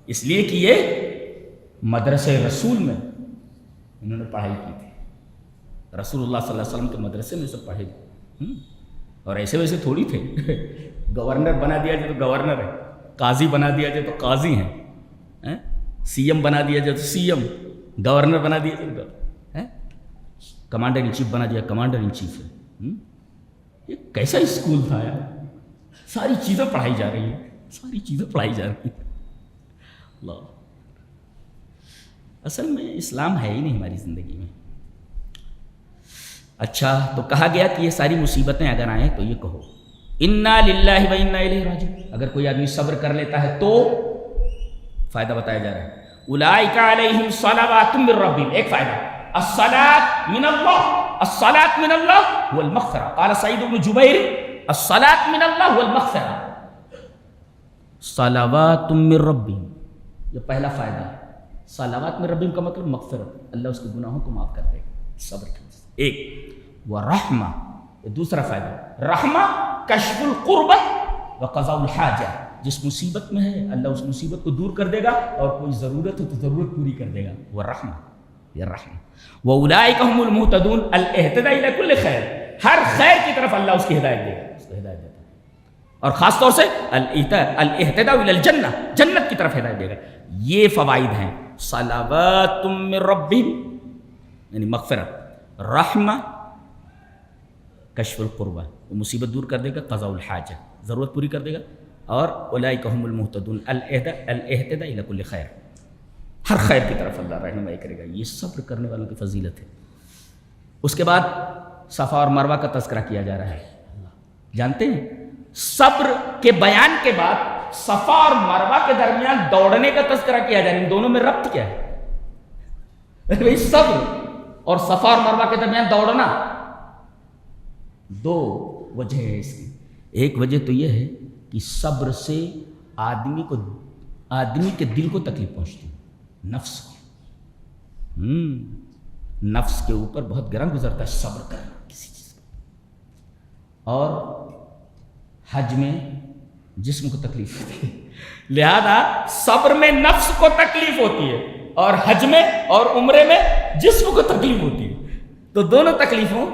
اس لیے کہ یہ مدرسہ رسول میں انہوں نے پڑھائی کی تھی. رسول اللہ صلی اللہ علیہ وسلم کے مدرسے میں سب پڑھے تھے. اور ایسے ویسے تھوڑی تھے. گورنر بنا دیا جائے تو گورنر ہے، قاضی بنا دیا جائے تو قاضی ہیں، سی ایم بنا دیا جائے تو سی ایم، گورنر بنا دیا جائے، کمانڈر ان چیف بنا دیا کمانڈر ان چیف ہے. یہ کیسا اسکول تھا یار؟ ساری چیزیں پڑھائی جا رہی ہیں، ساری چیزیں پڑھائی جا رہی ہیں. اللہ، اصل میں اسلام ہے ہی نہیں ہماری زندگی میں. اچھا، تو کہا گیا کہ یہ ساری مصیبتیں اگر آئیں تو یہ کہو انا للہ و انا الیہ راجعون. اگر کوئی آدمی صبر کر لیتا ہے تو فائدہ بتایا جا رہا ہے. اولئک علیہم صلوات من ربہم، ایک فائدہ، الصلاۃ من اللہ، الصلاۃ من اللہ والمغفرہ. قال سعید بن جبیر الصلاۃ من اللہ والمغفرہ، صلوات من ربہم، یہ پہلا فائدہ ہے. صلوات من ربہم کا مطلب مغفرت، اللہ اس کے گناہوں کو معاف کر دے گا صبر کی. ایک ورحمہ، یہ دوسرا فائدہ، رحمہ کشف القربۃ وقضاء الحاجہ. جس مصیبت میں ہے اللہ اس مصیبت کو دور کر دے گا، اور کوئی ضرورت ہو تو ضرورت پوری کر دے گا. ورحمہ، یہ رحمہ. وَأُولَٰئِكَ هُمُ الْمُهْتَدُونَ، الاهتداء إِلَىٰ كُلِّ خیر، ہر خیر کی طرف اللہ اس کی ہدایت دے گا، اس کو ہدایت دیتا ہے. اور خاص طور سے الاهتداء إِلَىٰ الْجَنَّةِ، جنت کی طرف ہدایت دے گا. یہ فوائد ہیں صلوات من ربہم یعنی مغفرت، رحمہ کشف القربہ، مصیبت دور کر دے گا، قضاء الحاجہ ضرورت پوری کر دے گا، اور اولئک هم المہتدون، الاہتداء الی کل خیر، ہر خیر کی طرف اللہ رہنمائی کرے گا. یہ صبر کرنے والوں کی فضیلت ہے. اس کے بعد صفا اور مروہ کا تذکرہ کیا جا رہا ہے. جانتے ہیں صبر کے بیان کے بعد صفا اور مروہ کے درمیان دوڑنے کا تذکرہ کیا جا رہا ہے. ان دونوں میں ربط کیا ہے؟ صبر اور صفا اور مروہ کے درمیان دوڑنا، دو وجہ ہے اس کی. ایک وجہ تو یہ ہے کہ صبر سے آدمی کے دل کو تکلیف پہنچتی ہے، نفس کو. نفس کے اوپر بہت گرم گزرتا ہے صبر کرنا کسی چیز کا. اور حج میں جسم کو تکلیف ہوتی ہے، لہذا صبر میں نفس کو تکلیف ہوتی ہے، اور حج میں اور عمرے میں جسم کو تکلیف ہوتی ہے. تو دونوں تکلیفوں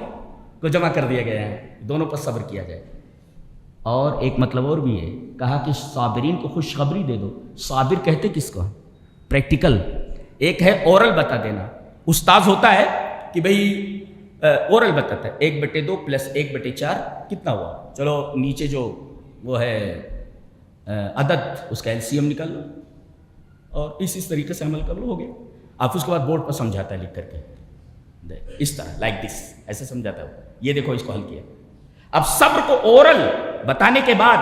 کو جمع کر دیا گیا ہے، دونوں پر صبر کیا جائے. اور ایک مطلب اور بھی ہے، کہا کہ صابرین کو خوشخبری دے دو. صابر کہتے کس کو؟ پریکٹیکل. ایک ہے اورل بتا دینا، استاذ ہوتا ہے کہ بھئی اورل بتاتا ہے 1/2 + 1/4 کتنا ہوا، چلو نیچے جو وہ ہے عدد اس کا LCM نکال لو اور اس طریقے سے عمل کر لو، ہو گیا. آپ اس کے بعد بورڈ پر سمجھاتا ہے لکھ کر کے، اس طرح لائک دس، ایسے سمجھاتا ہے. یہ دیکھو اس کو حل کیا. اب صبر کو اورل بتانے کے بعد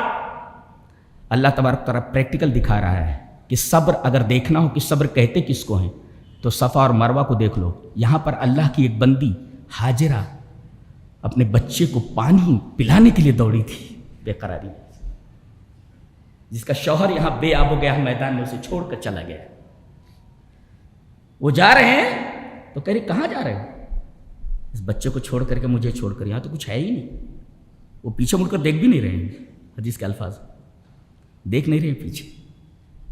اللہ تبارک تعالیٰ پریکٹیکل دکھا رہا ہے کہ صبر اگر دیکھنا ہو کہ صبر کہتے کس کو ہیں تو صفا اور مروہ کو دیکھ لو. یہاں پر اللہ کی ایک بندی ہاجرہ اپنے بچے کو پانی پلانے کے لیے دوڑی تھی بے قراری میں، جس کا شوہر یہاں بے آب و گیا میدان میں اسے چھوڑ کر چلا گیا. وہ جا رہے ہیں تو کہہ رہی کہاں جا رہے ہو؟ اس بچے کو چھوڑ کر کے مجھے چھوڑ کر، یہاں تو کچھ ہے ہی نہیں. وہ پیچھے مڑ کر دیکھ بھی نہیں رہے ہیں، حدیث کے الفاظ دیکھ نہیں رہے پیچھے.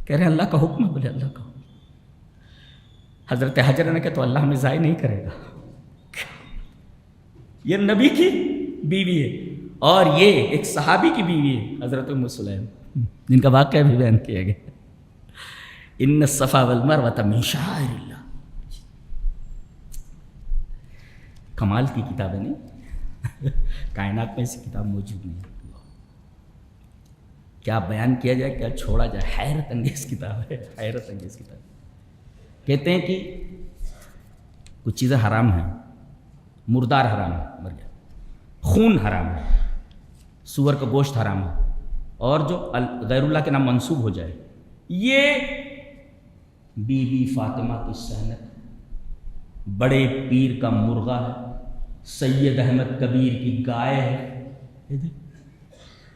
کہہ رہے ہیں اللہ کا حکم ہے. بولے اللہ کا حکم. حضرت حجرہ نے کہا تو اللہ ہمیں ضائع نہیں کرے گا. یہ نبی کی بیوی ہے اور یہ ایک صحابی کی بیوی ہے حضرت ام سلیم، جن کا واقعہ بھی بیان کیا گیا. ان الصفا والمروہ من شعائر اللہ. کمال کی کتاب ہے نہیں؟ کائنات میں ایسی کتاب موجود نہیں. کیا بیان کیا جائے کیا چھوڑا جائے، حیرت انگیز کتاب ہے، حیرت انگیز کتاب. کہتے ہیں کہ کچھ چیزیں حرام ہیں، مردار حرام ہے، مر گیا، خون حرام ہے، سور کا گوشت حرام ہے، اور جو غیر اللہ کے نام منسوب ہو جائے. یہ بی بی فاطمہ کی سہنت، بڑے پیر کا مرغا ہے، سید احمد کبیر کی گائے ہے،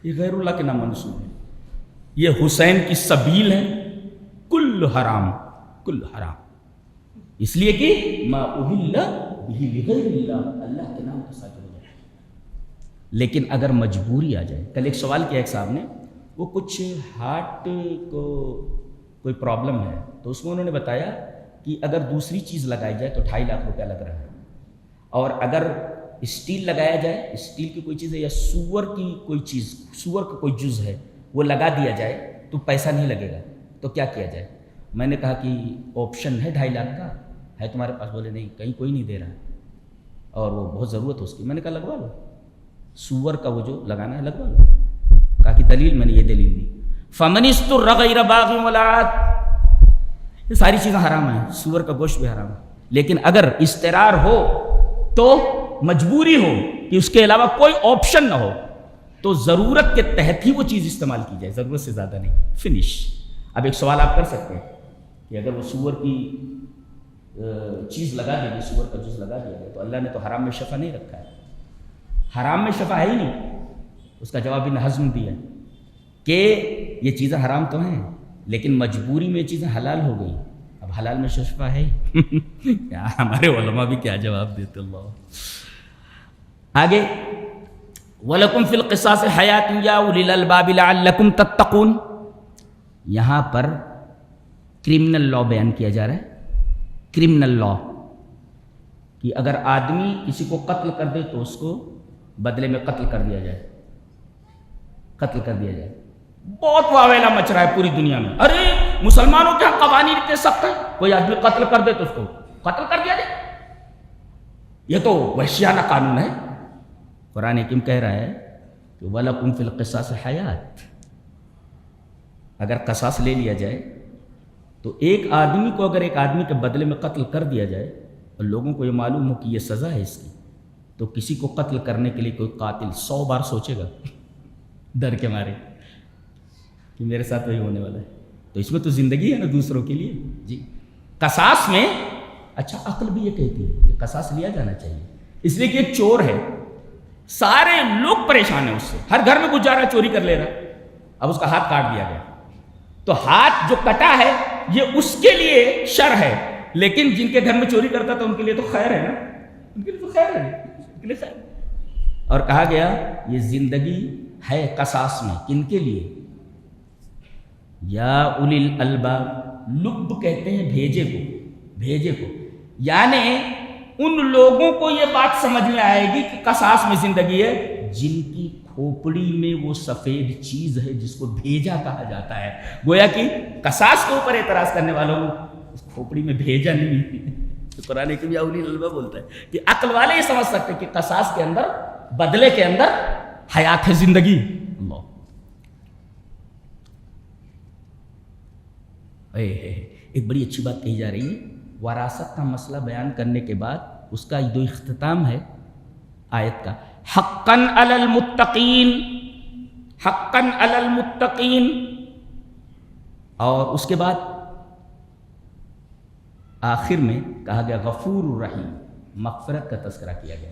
یہ غیر اللہ کے نام منسوب ہے. یہ حسین کی سبیل ہے. کل حرام، کل حرام، اس لیے کہ ما اہل بہ لغیر اللہ، اللہ کے نام کے ساتھ ہو جائے. لیکن اگر مجبوری آ جائے، کل ایک سوال کیا ایک صاحب نے، وہ کچھ ہارٹ کو کوئی پرابلم ہے تو اس میں انہوں نے بتایا کہ اگر دوسری چیز لگائی جائے تو 2.5 لاکھ روپیہ لگ رہا ہے، اور اگر اسٹیل لگایا جائے، اسٹیل کی کوئی چیز ہے یا سور کی کوئی چیز، سور کا کوئی جز ہے وہ لگا دیا جائے تو پیسہ نہیں لگے گا، تو کیا کیا جائے؟ میں نے کہا کہ آپشن ہے 2.5 لاکھ کا، ہے تمہارے پاس؟ بولے نہیں، کہیں کوئی نہیں دے رہا ہے اور وہ بہت ضرورت ہے اس کی. میں نے کہا لگوا لو، سور کا وہ جو لگانا ہے لگوا لو. کہا کہ دلیل؟ میں نے یہ دلیل دی، فَمَنِ اسْتُرَّ غَيْرَ بَاغٍ وَلَا عَادٍ. یہ ساری چیزیں حرام ہیں، سور کا گوشت بھی حرام ہے. لیکن اگر اضطرار ہو تو مجبوری ہو کہ اس کے علاوہ کوئی آپشن نہ ہو تو ضرورت کے تحت ہی وہ چیز استعمال کی جائے، ضرورت سے زیادہ نہیں. فنش. اب ایک سوال آپ کر سکتے ہیں کہ اگر وہ سور کی چیز لگا دی گئی، سور کا جز لگا دیا گیا تو اللہ نے تو حرام میں شفا نہیں رکھا ہے، حرام میں شفا ہے ہی نہیں. اس کا جواب ابن حزم دیا کہ یہ چیزیں حرام تو ہیں لیکن مجبوری میں یہ چیزیں حلال ہو گئی، اب حلال میں شفا ہے ہی. کیا ہمارے علماء بھی کیا جواب دیتے. اللہ آگے، وَلَكُمْ فِي الْقِصَاصِ حَيَاةٌ يَا أُولِي الْأَلْبَابِ لَعَلَّكُمْ تَتَّقُونَ. یہاں پر کرمنل لا بیان کیا جا رہا ہے. کرمنل لا کہ اگر آدمی کسی کو قتل کر دے تو اس کو بدلے میں قتل کر دیا جائے، قتل کر دیا جائے. بہت واویلا مچ رہا ہے پوری دنیا میں، ارے مسلمانوں کے یہاں قوانین اتنے سخت ہیں، کوئی آدمی قتل کر دے تو اس کو قتل کر دیا جائے. یہ تو وحشیانہ قانون ہے. قرآن حکیم کہہ رہا ہے کہ وَلَكُمْ فِي الْقِصَاصِ حَيَاةٌ. اگر قصاص لے لیا جائے تو ایک آدمی کو اگر ایک آدمی کے بدلے میں قتل کر دیا جائے اور لوگوں کو یہ معلوم ہو کہ یہ سزا ہے اس کی، تو کسی کو قتل کرنے کے لیے کوئی قاتل 100 بار سوچے گا ڈر کے مارے کہ میرے ساتھ وہی ہونے والا ہے. تو اس میں تو زندگی ہے نا دوسروں کے لیے. جی قصاص میں اچھا عقل بھی یہ کہتی ہے کہ قصاص لیا جانا چاہیے، اس لیے کہ ایک چور ہے، سارے لوگ پریشان ہیں اس سے، ہر گھر میں گھس جا رہا ہے، چوری کر لے رہا ہے. اب اس کا ہاتھ کاٹ دیا گیا تو ہاتھ جو کٹا ہے یہ اس کے لیے شر ہے، لیکن جن کے گھر میں چوری کرتا تھا ان کے لیے تو خیر ہے نا، ان کے لیے تو خیر ہے، ان کے لیے خیر. اور کہا گیا یہ زندگی ہے قصاص میں کن کے لیے؟ یا اولی الالباب. لب کہتے ہیں بھیجے کو، بھیجے کو، یعنی ان لوگوں کو یہ بات سمجھ میں آئے گی کہ قصاص میں زندگی ہے جن کی کھوپڑی میں وہ سفید چیز ہے جس کو بھیجا کہا جاتا ہے. گویا کہ قصاص کے اوپر اعتراض کرنے والوں کو اس کھوپڑی میں بھیجا نہیں. تو قرآن کی بھی اولی الالباب بولتا ہے کہ عقل والے یہ سمجھ سکتے کہ قصاص کے اندر، بدلے کے اندر حیات ہے، زندگی. اللہ ایک بڑی اچھی بات کہی جا رہی ہے. وراثت کا مسئلہ بیان کرنے کے بعد اس کا جو اختتام ہے آیت کا، حقاً علی المتقین، حقاً علی المتقین. اور اس کے بعد آخر میں کہا گیا غفور الرحیم، مغفرت کا تذکرہ کیا گیا.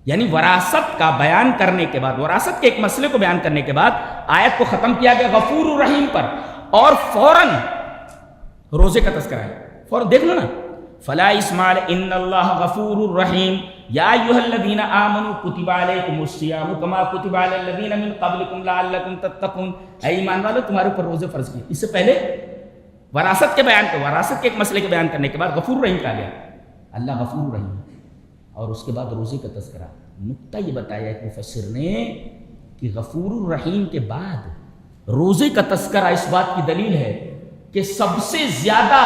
یعنی وراثت کا بیان کرنے کے بعد، وراثت کے ایک مسئلے کو بیان کرنے کے بعد آیت کو ختم کیا گیا غفور الرحیم پر، اور فوراً روزے کا تذکرہ ہے. فوراً دیکھ لو نا، فلا اسمال ان اللہ غفور الرحیم یا ایھا الذین آمنوا کتب علیکم الصیام کما کتب علی الذین من قبلکم لعلکم تتقون. اے ایمان والو تمہارے اوپر روزے فرض کیے. اس سے پہلے وراثت کے بیان کو، وراثت کے ایک مسئلے کے بیان کرنے کے بعد غفور الرحیم کہا گیا. اللہ غفور الرحیم، اور اس کے بعد روزے کا تذکرہ. نقطہ یہ بتایا ایک مفسر نے کہ غفور الرحیم کے بعد روزے کا تذکرہ اس بات کی دلیل ہے کہ سب سے زیادہ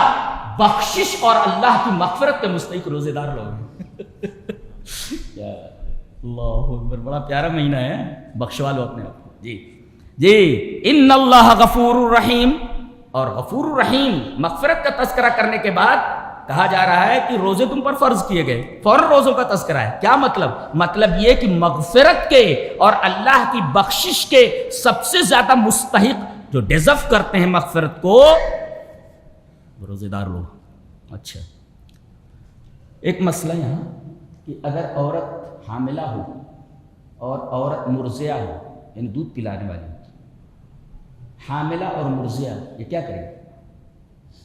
بخشش اور اللہ کی مغفرت کے مستحق روزے دار لوگ ہیں. اللہ اکبر، بڑا پیارا مہینہ ہے، بخشوا لو اپنے آپ کو. جی ان اللہ غفور الرحیم، اور غفور الرحیم مغفرت کا تذکرہ کرنے کے بعد کہا جا رہا ہے کہ روزے تم پر فرض کیے گئے. فوراً روزوں کا تذکرہ ہے. کیا مطلب؟ مطلب یہ کہ مغفرت کے اور اللہ کی بخشش کے سب سے زیادہ مستحق، جو ڈیزرو کرتے ہیں مغفرت کو، روزے دار لوگ. اچھا، ایک مسئلہ یہاں کہ اگر عورت حاملہ ہو اور عورت مرضعہ ہو، یعنی دودھ پلانے والی، حاملہ اور مرضعہ، یہ کیا کرے؟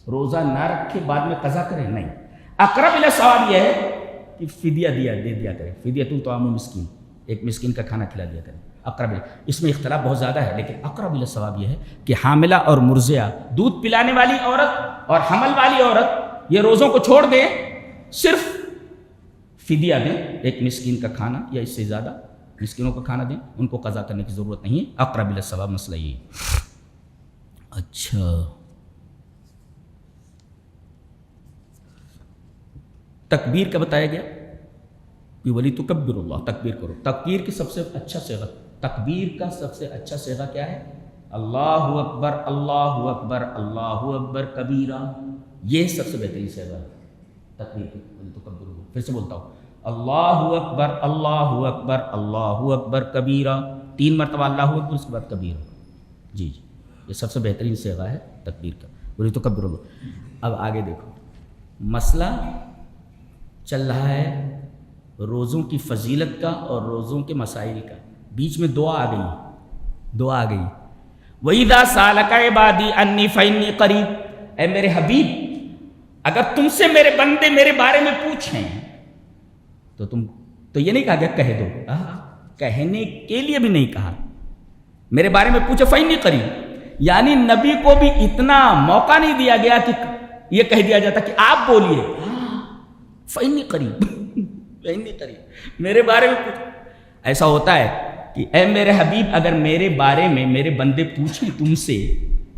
روزہ نہ رکھے بعد میں قضا کرے؟ نہیں. اقرب الی الصواب یہ ہے کہ فدیہ دے دیا کرے. فدیۃ طعام مسکین، ایک مسکین کا کھانا کھلا دیا کرے. اقرب، اس میں اختلاف بہت زیادہ ہے، لیکن اقرب الی الصواب یہ ہے کہ حاملہ اور مرضعہ، دودھ پلانے والی عورت اور حمل والی عورت، یہ روزوں کو چھوڑ دیں، صرف فدیہ دیں، ایک مسکین کا کھانا یا اس سے زیادہ مسکینوں کا کھانا دیں، ان کو قضا کرنے کی ضرورت نہیں ہے. اقرب الی الصواب مسئلہ یہ. اچھا، تکبیر کا بتایا گیا کہ ولی تکبر اللہ، تکبیر کرو. تکبیر کی سب سے اچھا صیغہ، تکبیر کا سب سے اچھا صیغہ کیا ہے؟ اللہ اکبر، اللہ اکبر، اللہ اکبر کبیرہ. یہ سب سے بہترین صیغہ ہے تکبیر کی. ولی تکبر اللہ، پھر سے بولتا ہوں، اللہ اکبر، اللہ اکبر، اللہ اکبر کبیرہ. 3 مرتبہ اللہ اکبر، اس کے بعد کبیرہ. جی یہ سب سے بہترین صیغہ ہے تکبیر کا، ولی تکبر اللہ. اب آگے دیکھو، مسئلہ چل رہا ہے روزوں کی فضیلت کا اور روزوں کے مسائل کا. بیچ میں دعا آ گئی، دعا آ گئی. وَإِذَا سَأَلَكَ عِبَادِي عَنِّي فَإِنِّي قَرِيبٌ. اے میرے حبیب، اگر تم سے میرے بندے میرے بارے میں پوچھیں تو یہ نہیں کہا گیا کہہ دو، کہنے کے لیے بھی نہیں کہا. میرے بارے میں پوچھے فَإِنِّي قَرِيبٌ، یعنی نبی کو بھی اتنا موقع نہیں دیا گیا کہ یہ کہہ دیا جاتا کہ آپ بولیے. فَإِنِّي قَرِيبٌ، فَإِنِّي قَرِيبٌ، میرے بارے میں پوچھیں. ایسا ہوتا ہے کہ اے میرے حبیب، اگر میرے بارے میں میرے بندے پوچھیں تم سے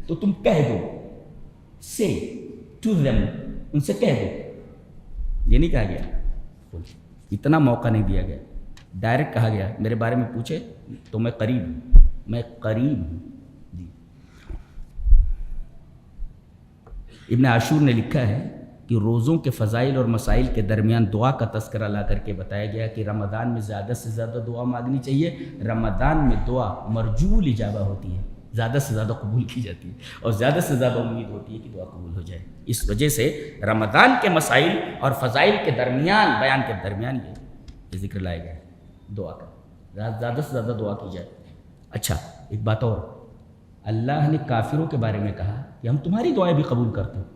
تو تم کہہ دو. سے ٹو دیم، ان سے کہہ دو. یہ نہیں کہا گیا، اتنا موقع نہیں دیا گیا، ڈائریکٹ کہا گیا میرے بارے میں پوچھے تو میں قریب ہوں، میں قریب ہوں. جی ابن عاشور نے لکھا ہے کہ روزوں کے فضائل اور مسائل کے درمیان دعا کا تذکرہ لا کر کے بتایا گیا کہ رمضان میں زیادہ سے زیادہ دعا مانگنی چاہیے. رمضان میں دعا مرجو الاجابہ ہوتی ہے، زیادہ سے زیادہ قبول کی جاتی ہے، اور زیادہ سے زیادہ امید ہوتی ہے کہ دعا قبول ہو جائے. اس وجہ سے رمضان کے مسائل اور فضائل کے درمیان، بیان کے درمیان یہ ذکر لایا گیا ہے دعا کا، زیادہ سے زیادہ دعا کی جائے. اچھا، ایک بات اور، اللہ نے کافروں کے بارے میں کہا کہ ہم تمہاری دعائیں بھی قبول کرتے ہیں.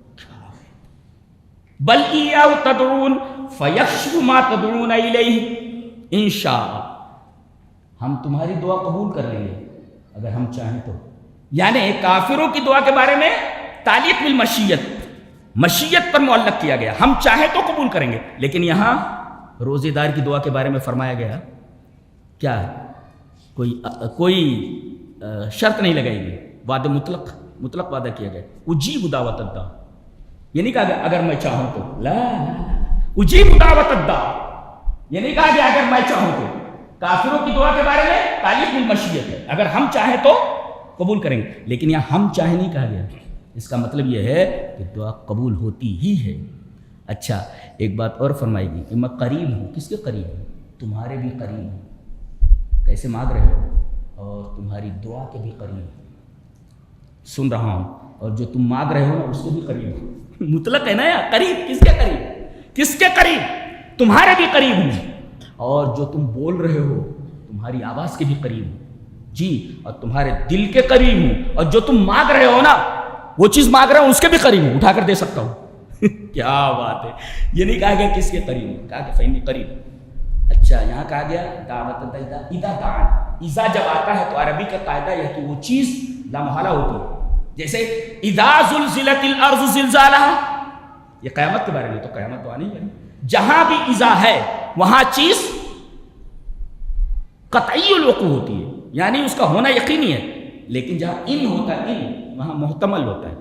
بل ایاہ تدعون فیکشف ما تدعون الیہ ان شاء، ہم تمہاری دعا قبول کر لیں گے اگر ہم چاہیں تو. یعنی کافروں کی دعا کے بارے میں تعلیق بالمشیت، مشیت پر معلق کیا گیا، ہم چاہیں تو قبول کریں گے. لیکن یہاں روزے دار کی دعا کے بارے میں فرمایا گیا کیا؟ کوئی شرط نہیں لگائی گئی، وعدہ مطلق وعدہ کیا گیا. اجیب دعوت الداع، یہ نہیں کہا گیا اگر میں چاہوں تو، لا اجیب دعوت الداع، یہ نہیں کہا گیا اگر میں چاہوں تو. کافروں کی دعا کے بارے میں تعلیق بالمشیت ہے، اگر ہم چاہیں تو قبول کریں گے. لیکن یہاں ہم چاہیں نہیں کہا گیا. اس کا مطلب یہ ہے کہ دعا قبول ہوتی ہی ہے. اچھا، ایک بات اور فرمائی گئی کہ میں قریب ہوں. کس کے قریب ہوں؟ تمہارے بھی قریب ہوں. کیسے مانگ رہے ہو؟ اور تمہاری دعا کے بھی قریب سن رہا ہوں، اور جو تم مانگ رہے ہو نا اس کے بھی قریب مطلق ہے نا یار، قریب کس کے قریب؟ کس کے قریب؟ تمہارے بھی قریب ہوں، اور جو تم بول رہے ہو تمہاری آواز کے بھی قریب ہوں جی، اور تمہارے دل کے قریب ہوں، اور جو تم مانگ رہے ہو نا وہ چیز مانگ رہے ہو اس کے بھی قریب ہوں، اٹھا کر دے سکتا ہوں کیا بات ہے! یہ نہیں کہا گیا کس کے قریب ہوں، کہا کہ فإنی قریب۔ اچھا یہاں کہا گیا دعوت اذا دعان، اذا جب آتا ہے تو عربی کا قاعدہ یہ کہ وہ چیز لامحالہ ہوتی ہے، جیسے اذا زلزلت الارض زلزالہا، یہ قیامت کے بارے میں، تو قیامت تو آنی ہے، جہاں بھی اذا ہے وہاں چیز قطعی الوقوع ہوتی ہے، یعنی اس کا ہونا یقینی ہے، لیکن جہاں ان ہوتا ہے ان وہاں محتمل ہوتا ہے،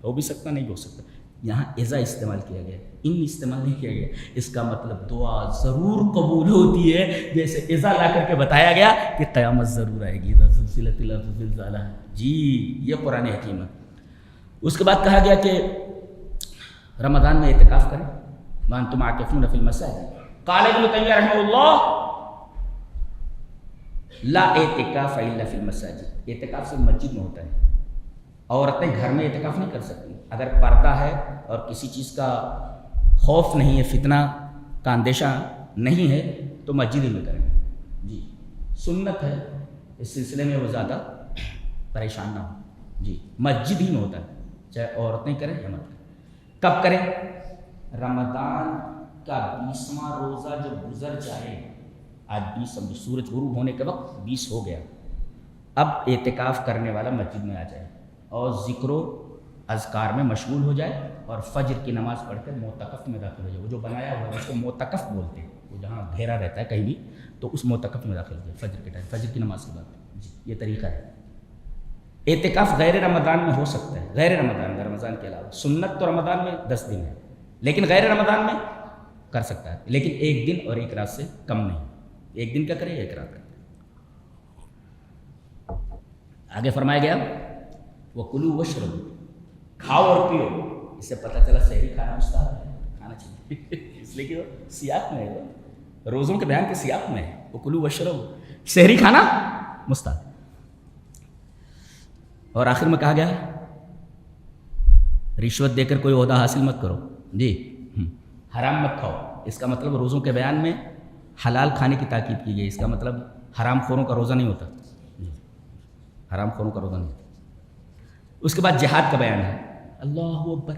ہو بھی سکتا نہیں ہو سکتا۔ یہاں اذا استعمال کیا گیا، ان استعمال نہیں کیا گیا، اس کا مطلب دعا ضرور قبول ہوتی ہے، جیسے اذا لا کر کے بتایا گیا کہ قیامت ضرور آئے گی، اذا زلزلت الارض زلزالہا، جی یہ قرآن حکیم ہے۔ اس کے بعد کہا گیا کہ رمضان میں اعتکاف کریں، وانتم عاکفون فی المساجد۔ قال ابن تیمیہ رحمہ اللہ لا اعتکاف الا فی المساجد، اعتکاف صرف مسجد میں ہوتا ہے، عورتیں گھر میں اعتکاف نہیں کر سکتی، اگر پردہ ہے اور کسی چیز کا خوف نہیں ہے، فتنہ کا اندیشہ نہیں ہے تو مسجد ہی میں کریں جی، سنت ہے، اس سلسلے میں وہ زیادہ پریشان نہ ہو جی، مسجد ہی میں ہوتا ہے، چاہے عورتیں کریں یا مت کریں۔ کب کریں؟ رمضان کا 20واں روزہ جب گزر جائے، آج 20 سورج غروب ہونے کے وقت 20 ہو گیا، اب اعتکاف کرنے والا مسجد میں آ جائے اور ذکر و اذکار میں مشغول ہو جائے، اور فجر کی نماز پڑھ کر معتکف میں داخل ہو جائے، وہ جو بنایا ہوا ہے اس کو معتکف بولتے ہیں، وہ جہاں گھیرا رہتا ہے کہیں بھی، تو اس معتکف میں داخل ہو جائے فجر کے ٹائم، فجر کی نماز کے بعد جی، یہ طریقہ ہے۔ اعتکاف غیر رمضان میں ہو سکتا ہے، غیر رمضان میں، رمضان کے علاوہ، سنت تو رمضان میں 10 دن ہے، لیکن غیر رمضان میں کر سکتا ہے، لیکن 1 دن اور 1 رات سے کم نہیں، 1 دن کا کرے یا 1 رات کا۔ آگے فرمایا گیا وَكُلُوا وَاشْرَبُوا، کھاؤ اور پیو، اس سے پتہ چلا سحری کھانا مستحب ہے، کھانا چاہیے اس لیے کہ وہ سیاق میں ہے، روزوں کے بیان کے سیاق میں ہے، وَكُلُوا وَاشْرَبُوا، سحری کھانا مستحب۔ اور آخر میں کہا گیا رشوت دے کر کوئی عہدہ حاصل مت کرو جی، حرام مت کھاؤ، اس کا مطلب روزوں کے بیان میں حلال کھانے کی تاکید کی گئی، اس کا مطلب حرام خوروں کا روزہ نہیں ہوتا، حرام خوروں کا روزہ نہیں ہوتا۔ اس کے بعد جہاد کا بیان ہے، اللہ اکبر،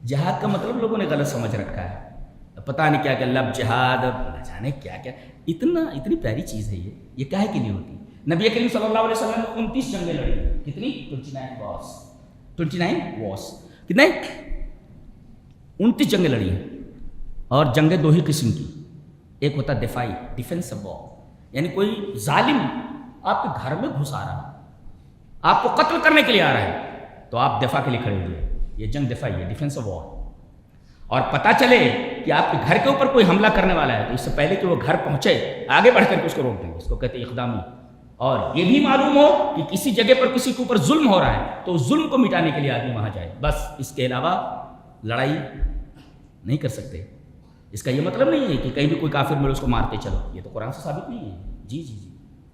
جہاد کا مطلب لوگوں نے غلط سمجھ رکھا ہے، پتہ نہیں کیا کہ لب جہاد، نہ جانے کیا کیا، اتنی پیاری چیز ہے یہ کیا ہے کے لیے ہوتی ہے؟ نبی کریم صلی اللہ علیہ وسلم نے 29 جنگیں لڑی، کتنی؟ 29 واس، کتنے؟ 29 جنگیں لڑی ہیں، اور جنگیں 2 ہی قسم کی، ایک ہوتا ہے دفاعی، ڈیفینس وار، یعنی کوئی ظالم آپ کے گھر میں گھس آ رہا ہے، آپ کو قتل کرنے کے لیے آ رہا ہے، تو آپ دفاع کے لیے کھڑے ہوئے، یہ جنگ دفاعی ہے، ڈیفینس وار۔ اور پتہ چلے کہ آپ کے گھر کے اوپر کوئی حملہ کرنے والا ہے تو اس سے پہلے کہ وہ گھر پہنچے آگے بڑھ کر کے اس کو روک دیں، اس کو کہتے ہیں اقدامی۔ اور یہ بھی معلوم ہو کہ کسی جگہ پر کسی کے اوپر ظلم ہو رہا ہے تو اس ظلم کو مٹانے کے لیے آدمی وہاں جائے، بس اس کے علاوہ لڑائی نہیں کر سکتے۔ اس کا یہ مطلب نہیں ہے کہ کہیں بھی کوئی کافر ملے اس کو مارتے چلو، یہ تو قرآن سے ثابت نہیں ہے جی جی جی۔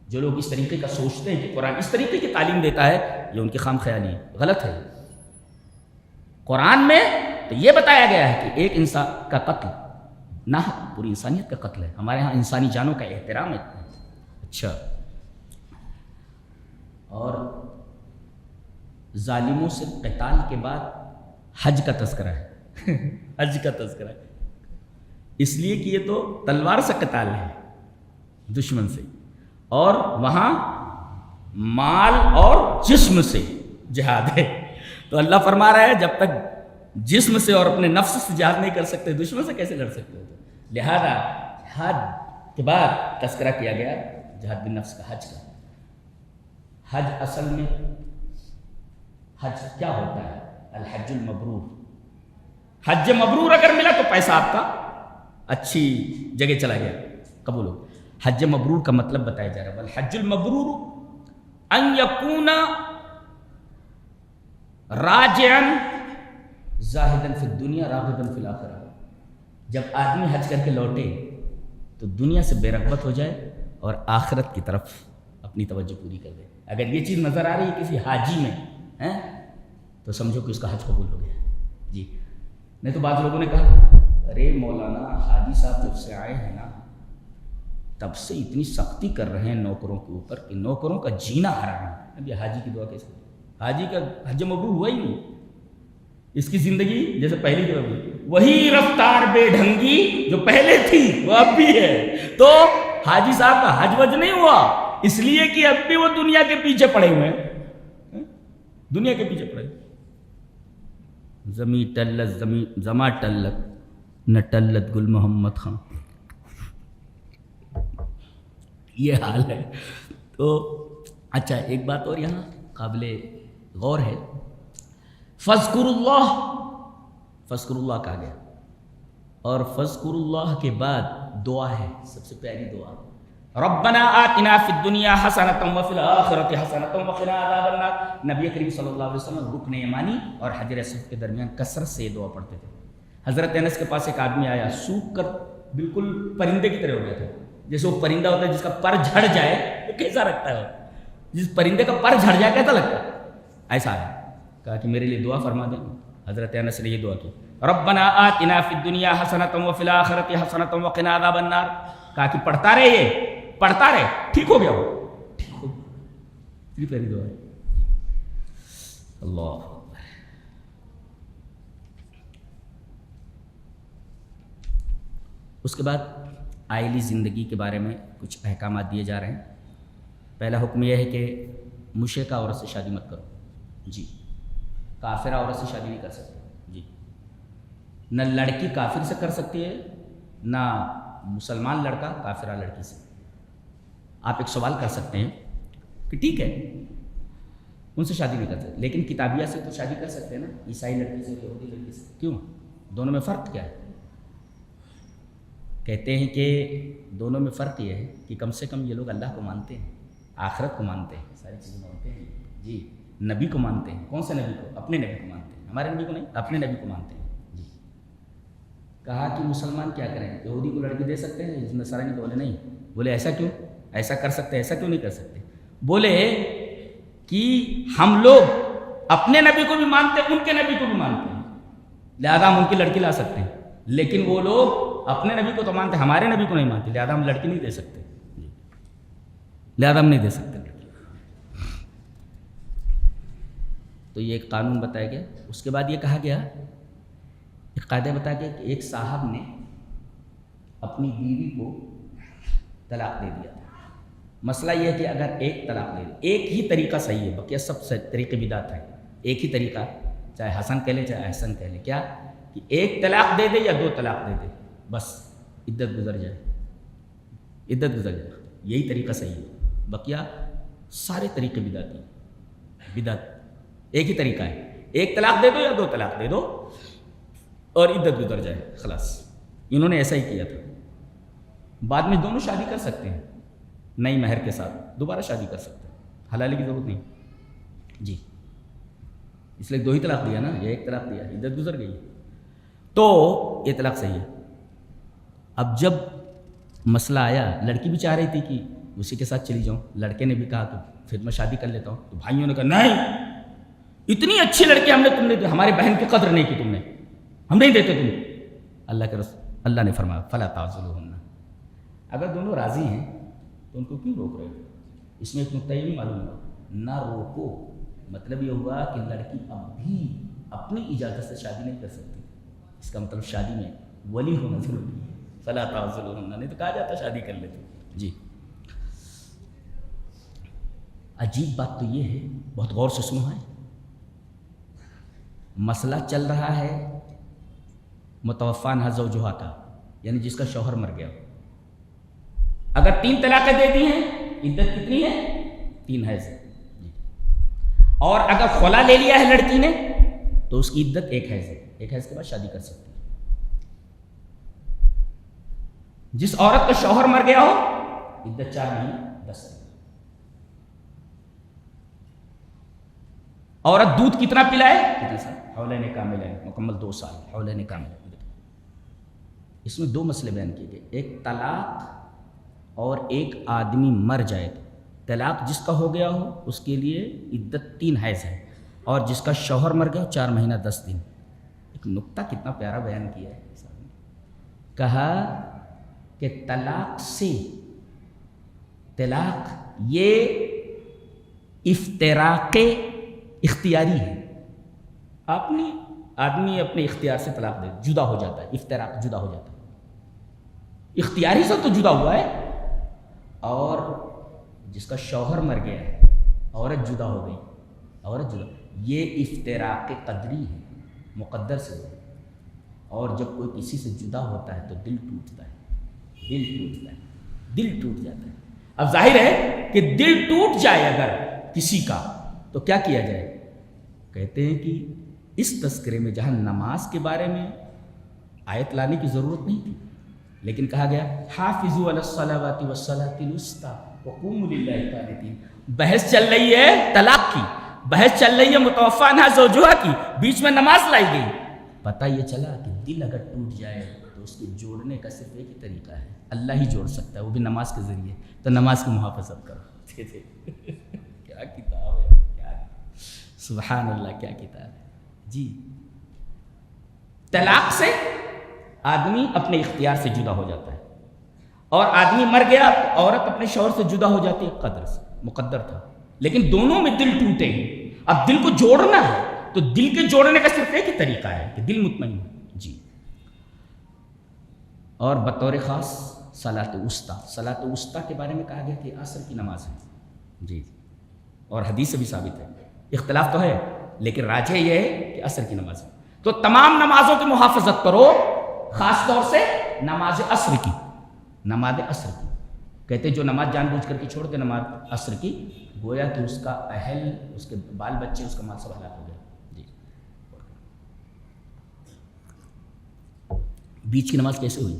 جو لوگ اس طریقے کا سوچتے ہیں کہ قرآن اس طریقے کی تعلیم دیتا ہے، یہ ان کی خام خیالی ہے، غلط ہے۔ قرآن میں تو یہ بتایا گیا ہے کہ ایک انسان کا قتل نہ پوری انسانیت کا قتل ہے، ہمارے ہاں انسانی جانوں کا احترام ہے۔ اچھا، اور ظالموں سے قتال کے بعد حج کا تذکرہ ہے حج کا تذکرہ ہے، اس لیے کہ یہ تو تلوار سے قتال ہے دشمن سے، اور وہاں مال اور جسم سے جہاد ہے۔ تو اللہ فرما رہا ہے جب تک جسم سے اور اپنے نفس سے جہاد نہیں کر سکتے، دشمن سے کیسے لڑ سکتے ہو؟ لہذا جہاد کے بعد تذکرہ کیا گیا جہاد بالنفس کا، حج کا۔ حج اصل میں حج کیا ہوتا ہے؟ الحج المبرور، حج مبرور اگر ملا تو پیسہ آپ کا اچھی جگہ چلا گیا، قبول ہو۔ حج مبرور کا مطلب بتایا جا رہا ہے، الحج المبرور ان یکون راجعا زاہدا فی الدنیا راغبا فی الاخرہ، جب آدمی حج کر کے لوٹے تو دنیا سے بے رغبت ہو جائے اور آخرت کی طرف اپنی توجہ پوری کر دے. اگر یہ چیز نظر آ رہی ہے کسی حاجی میں تو سمجھو کہ اس کا حج قبول ہو گیا. جی نہیں تو بعض لوگوں نے کہا ارے مولانا حاجی صاحب جب سے آئے ہیں نا تب سے اتنی سختی کر رہے ہیں نوکروں کے اوپر کہ نوکروں کا جینا حرام ہے. اب یہ حاجی کی دعا کیسے؟ حاجی کا حج مبرور ہوا ہی نہیں. اس کی زندگی جیسے پہلی جو ابھی وہی رفتار بے ڈھنگی جو پہلے تھی وہ اب بھی ہے. تو حاجی صاحب کا حج وج نہیں ہوا اس لیے کہ اب بھی وہ دنیا کے پیچھے پڑے ہوئے ہیں. دنیا کے پیچھے پڑے. زمیں ٹلت زماں ٹلت نہ ٹلت گل محمد خان. یہ حال ہے. تو اچھا ایک بات اور یہاں قابل غور ہے. فذکر اللہ کہا گیا اور فذکر اللہ کے بعد دعا ہے سب سے پیاری دعا ربنا آتنا فی الدنیا حسنۃ وفی الآخرۃ حسنۃ وقنا عذاب النار. نبی کریم صلی اللہ علیہ وسلم رکن یمانی اور حجر اسود کے درمیان کثرت سے یہ دعا پڑھتے تھے. حضرت انس کے پاس ایک آدمی آیا سوکھ کر بالکل پرندے کی طرح ہو گیا تھا. جیسے وہ پرندہ ہوتا ہے جس کا پر جھڑ جائے وہ کیسا لگتا ہے؟ جس پرندے کا پر جھڑ جائے کیسا لگتا ہے؟ ایسا ہے. کہا کہ میرے لیے دعا فرما دیں. حضرت انس نے یہ دعا کی ربنا آتنا فی الدنیا حسنۃ وفی الآخرۃ حسنۃ وقنا عذاب النار. کہا کہ پڑھتا رہے یہ پڑھتا رہے ٹھیک ہو گیا وہ ٹھیک ہو گیا. یہ پیاری دعا ہے. اللہ اس کے بعد آئلی زندگی کے بارے میں کچھ احکامات دیے جا رہے ہیں. پہلا حکم یہ ہے کہ مشرکہ عورت سے شادی مت کرو. جی کافرہ عورت سے شادی نہیں کر سکتے. جی نہ لڑکی کافر سے کر سکتی ہے نہ مسلمان لڑکا کافرہ لڑکی سے. آپ ایک سوال کر سکتے ہیں کہ ٹھیک ہے ان سے شادی نہیں کر سکتے لیکن کتابیہ سے تو شادی کر سکتے ہیں نا. عیسائی لڑکی سے یہودی لڑکی سے کیوں؟ دونوں میں فرق کیا ہے؟ کہتے ہیں کہ دونوں میں فرق یہ ہے کہ کم سے کم یہ لوگ اللہ کو مانتے ہیں آخرت کو مانتے ہیں ساری چیزیں مانتے ہیں. جی نبی کو مانتے ہیں. کون سے نبی کو؟ اپنے نبی کو مانتے ہیں. ہمارے نبی کو نہیں اپنے نبی کو مانتے ہیں. جی کہا کہ مسلمان کیا کریں یہودی کو لڑکی دے سکتے ہیں نصرانی کو؟ بولے نہیں. بولے ایسا کیوں؟ ایسا کر سکتے ایسا کیوں نہیں کر سکتے؟ بولے کہ ہم لوگ اپنے نبی کو بھی مانتے ہیں ان کے نبی کو بھی مانتے ہیں لہذا ہم ان کی لڑکی لا سکتے ہیں. لیکن وہ لوگ اپنے نبی کو تو مانتے ہمارے نبی کو نہیں مانتے لہذا ہم لڑکی نہیں دے سکتے. لہذا ہم نہیں دے سکتے لڑکی. تو یہ ایک قانون بتایا گیا. اس کے بعد یہ کہا گیا ایک قاعدہ بتایا گیا کہ ایک صاحب نے اپنی بیوی کو طلاق دے دیا. مسئلہ یہ ہے کہ اگر ایک طلاق دے دے ایک ہی طریقہ صحیح ہے بقیہ سب سے طریقے بدعت ہیں. ایک ہی طریقہ چاہے حسن کہہ لے چاہے احسن کہہ لے. کیا کہ ایک طلاق دے دے یا دو طلاق دے دے بس عدت گزر جائے. عدت گزر جائے یہی طریقہ صحیح ہے. بقیہ سارے طریقے بدعت ہیں. بدعت ایک ہی طریقہ ہے ایک طلاق دے دو یا دو طلاق دے دو اور عدت گزر جائے خلاص. انہوں نے ایسا ہی کیا تھا. بعد میں دونوں شادی کر سکتے ہیں نئی مہر کے ساتھ دوبارہ شادی کر سکتے ہیں. حلالی کی ضرورت نہیں. جی اس لیے دو ہی طلاق دیا نا یا ایک طلاق دیا عدت گزر گئی تو یہ طلاق صحیح ہے. اب جب مسئلہ آیا لڑکی بھی چاہ رہی تھی کہ اسی کے ساتھ چلی جاؤں. لڑکے نے بھی کہا کہ پھر میں شادی کر لیتا ہوں. تو بھائیوں نے کہا نہیں اتنی اچھی لڑکی ہم نے تم نے ہماری بہن کی قدر نہیں کی تم نے ہم نہیں دیتے تم. اللہ کے رسول اللہ نے فرمایا فلا تعضلوہن. اگر دونوں راضی ہیں تو ان کو کیوں روک رہے ہو؟ اس میں ایک نقطہ یہ بھی معلوم ہوا نہ روکو مطلب یہ ہوا کہ لڑکی اب بھی اپنی اجازت سے شادی نہیں کر سکتی. اس کا مطلب شادی میں ولی ہونا ضروری ہے. فلا تعضلوہن نہیں تو کہا جاتا شادی کر لیتے. جی عجیب بات تو یہ ہے بہت غور سے سنو ہے. مسئلہ چل رہا ہے متوفی عنہا زوجہا کا یعنی جس کا شوہر مر گیا. اگر 3 طلاقیں دے دی ہیں عدت کتنی ہے 3 حیض. اور اگر خلا لے لیا ہے لڑکی نے تو اس کی عدت 1 حیض ہے. 1 حیض کے بعد شادی کر سکتی ہے. جس عورت کا شوہر مر گیا ہو عدت 4 مہینے 10 دن. عورت دودھ کتنا پلائے کتنے سال حولین کاملین مکمل 2 سال حولین کاملین. اس میں 2 مسئلے بیان کیے گئے. ایک طلاق اور ایک آدمی مر جائے تو طلاق جس کا ہو گیا ہو اس کے لیے عدت 3 حیض ہے، اور جس کا شوہر مر گیا 4 مہینہ 10 دن۔ ایک نقطہ کتنا پیارا بیان کیا ہے، کہا کہ طلاق یہ افتراق اختیاری ہے۔ آدمی اپنے اختیار سے طلاق دے جدا ہو جاتا ہے، افتراق جدا ہو جاتا ہے، اختیاری سے تو جدا ہوا ہے۔ اور جس کا شوہر مر گیا ہے، عورت جدا ہو گئی، یہ افتراق قدری ہے، مقدر سے ہو۔ اور جب کوئی کسی سے جدا ہوتا ہے تو دل ٹوٹتا ہے۔ اب ظاہر ہے کہ دل ٹوٹ جائے اگر کسی کا تو کیا کیا جائے؟ کہتے ہیں کہ اس تذکرے میں جہاں نماز کے بارے میں آیت لانے کی ضرورت نہیں تھی، لیکن کہا گیا حافظوا علی الصلوات والصلاۃ الوسطی وقوموا للہ قانتین۔ بحث چل رہی ہے طلاق کی، بحث چل رہی ہے متوفی عنہا زوجہا کی، بیچ میں نماز لائی گئی۔ پتہ یہ چلا کہ دل اگر ٹوٹ جائے تو اس کے جوڑنے کا صرف ایک ہی طریقہ ہے، اللہ ہی جوڑ سکتا ہے، وہ بھی نماز کے ذریعے۔ تو نماز کی محافظت کرو۔ کیا کتاب ہے، کیا سبحان اللہ، کیا کتاب ہے جی۔ طلاق سے آدمی اپنے اختیار سے جدا ہو جاتا ہے، اور آدمی مر گیا تو عورت اپنے شوہر سے جدا ہو جاتی ہے، قدر سے، مقدر تھا، لیکن دونوں میں دل ٹوٹے ہیں۔ اب دل کو جوڑنا ہے تو دل کے جوڑنے کا صرف ایک ہی طریقہ ہے کہ دل مطمئن ہو جی۔ اور بطور خاص صلاۃ وسطیٰ کے بارے میں کہا گیا کہ عصر کی نماز ہے جی، اور حدیث سے بھی ثابت ہے، اختلاف تو ہے لیکن راجح یہ ہے کہ عصر کی نماز ہے۔ تو تمام نمازوں کی محافظت کرو، خاص طور سے نماز عصر کی۔ کہتے جو نماز جان بوجھ کر کے چھوڑ دے نماز عصر کی، گویا کہ اس کا اہل، اس کے بال بچے، اس کا مال سب ہلاک ہو گیا جی۔ بیچ کی نماز کیسے ہوئی؟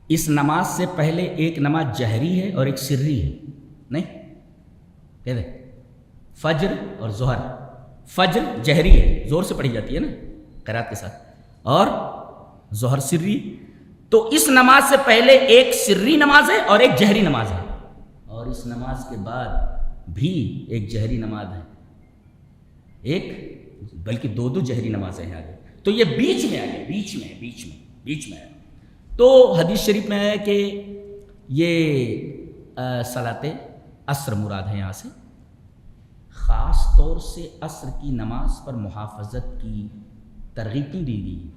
اس نماز سے پہلے ایک نماز جہری ہے اور ایک سری ہے، نہیں کہتے فجر اور ظہر۔ فجر جہری ہے، زور سے پڑھی جاتی ہے نا قرات کے ساتھ، اور ظہر سری۔ تو اس نماز سے پہلے ایک سری نماز ہے اور ایک جہری نماز ہے، اور اس نماز کے بعد بھی ایک جہری نماز ہے، ایک بلکہ دو جہری نمازیں ہیں آگے۔ تو یہ بیچ میں آگے، بیچ میں ہے۔ تو حدیث شریف میں ہے کہ یہ صلاۃ عصر مراد ہے یہاں سے، خاص طور سے عصر کی نماز پر محافظت کی ترغیب کیوں دی گئی؟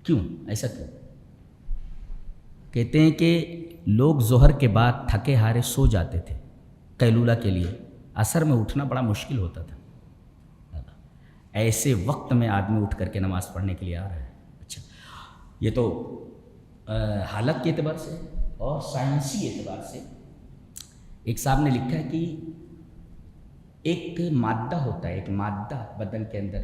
کیوں ایسا کیوں؟ کہتے ہیں کہ لوگ ظہر کے بعد تھکے ہارے سو جاتے تھے قیلولہ کے لیے، عصر میں اٹھنا بڑا مشکل ہوتا تھا، ایسے وقت میں آدمی اٹھ کر کے نماز پڑھنے کے لیے آ رہا ہے۔ اچھا، یہ تو حالت کے اعتبار سے اور سائنسی اعتبار سے۔ ایک صاحب نے لکھا ہے کہ ایک مادہ ہوتا ہے، ایک مادہ بدن کے اندر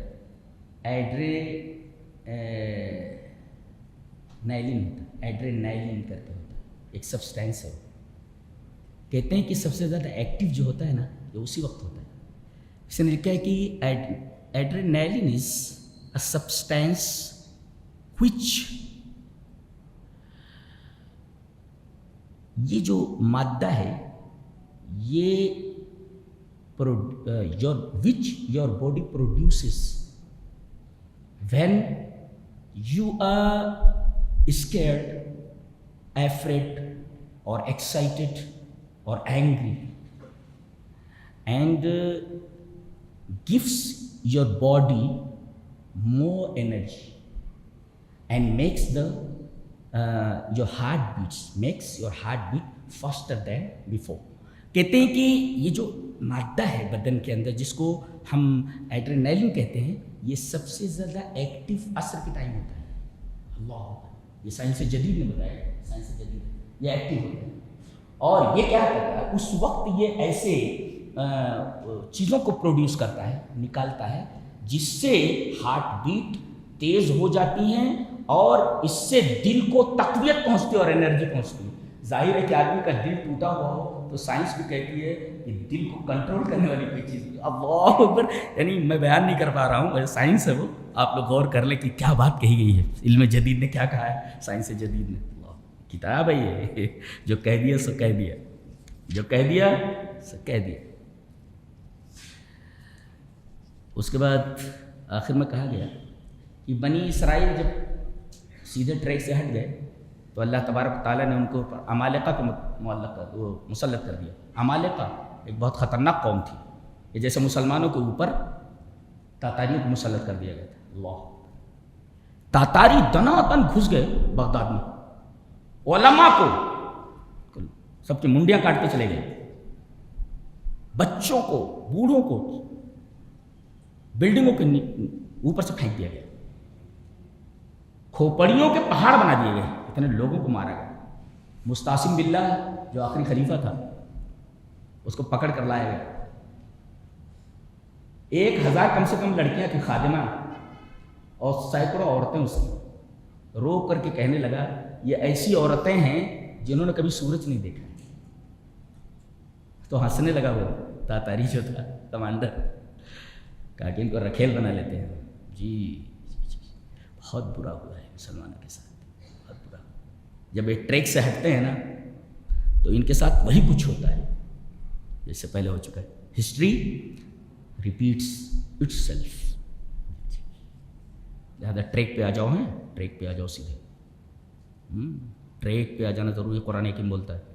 ایڈرینالین کر کے ہوتا ہے، ایک سبسٹینس ہے۔ کہتے ہیں کہ سب سے زیادہ ایکٹیو جو ہوتا ہے نا، یہ اسی وقت ہوتا ہے۔ اس نے لکھا ہے کہ ایڈرینالین از اے سبسٹینس which، یہ جو مادہ ہے یہ which your body produces when you are scared, afraid or excited or angry, and gives your body more energy and makes your heart beat faster than before۔ کہتے ہیں کہ یہ جو مادہ ہے بدن کے اندر جس کو ہم ایڈرینالین کہتے ہیں، یہ سب سے زیادہ ایکٹیو عصر کے ٹائم ہوتا ہے۔ اللہ، یہ سائنس جدید نے بتایا، سائنس جدید یہ ایکٹیو ہوتا ہے، اور یہ کیا کرتا ہے اس وقت، یہ ایسے چیزوں کو پروڈیوس کرتا ہے، نکالتا ہے، جس سے ہارٹ بیٹ تیز ہو جاتی ہیں، اور اس سے دل کو تقویت پہنچتی ہے اور انرجی پہنچتی ہے۔ ظاہر ہے کہ آدمی کا دل ٹوٹا ہوا ہو تو سائنس بھی کہتی ہے کہ دل کو کنٹرول کرنے والی کوئی چیز نہیں. اللہ اکبر. یعنی میں بیان نہیں کر پا رہا ہوں, سائنس ہے وہ, آپ لوگ غور کر لیں کہ کیا بات کہی گئی ہے. علم جدید نے کیا کہا ہے, سائنس جدید نے. اللہ کتاب ہے یہ, جو کہہ دیا سو کہہ دیا, جو کہہ دیا سو کہہ دیا. اس کے بعد آخر میں کہا گیا کہ بنی اسرائیل جب سیدھے ٹریک سے ہٹ گئے تو اللہ تبارک تعالیٰ نے ان کو عمالقہ کو مسلط کر دیا. عمالقہ ایک بہت خطرناک قوم تھی, یہ جیسے مسلمانوں کے اوپر تاتاریوں کو مسلط کر دیا گیا تھا. اللہ, تاتاری دنا دن گھس گئے بغداد میں, علماء کو سب کی منڈیاں کاٹ کے چلے گئے, بچوں کو, بوڑھوں کو بلڈنگوں کے اوپر سے پھینک دیا گیا, کھوپڑیوں کے پہاڑ بنا دیے گئے, اتنے لوگوں کو مارا گیا. مستعصم باللہ جو آخری خلیفہ تھا اس کو پکڑ کر لایا گیا. 1000 کم سے کم لڑکیاں تھیں خادمہ, اور سینکڑوں عورتیں اس کی. رو کر کے کہنے لگا یہ ایسی عورتیں ہیں جنہوں نے کبھی سورج نہیں دیکھا. تو ہنسنے لگا وہ تاتاری جو تھا کمانڈر, کہا کہ ان کو رکھیل بنا لیتے ہیں. جی بہت برا ہوا ہے مسلمانوں کے ساتھ, بہت برا. جب ایک ٹریک سے ہٹتے ہیں نا تو ان کے ساتھ وہی کچھ ہوتا ہے جیسے پہلے ہو چکا ہے. History repeats it self. لہٰذا ٹریک پہ آ جاؤ, ہیں ٹریک پہ آ جاؤ سیدھے. ٹریک پہ آ جانا ضروری ہے. قرآن حکیم بولتا ہے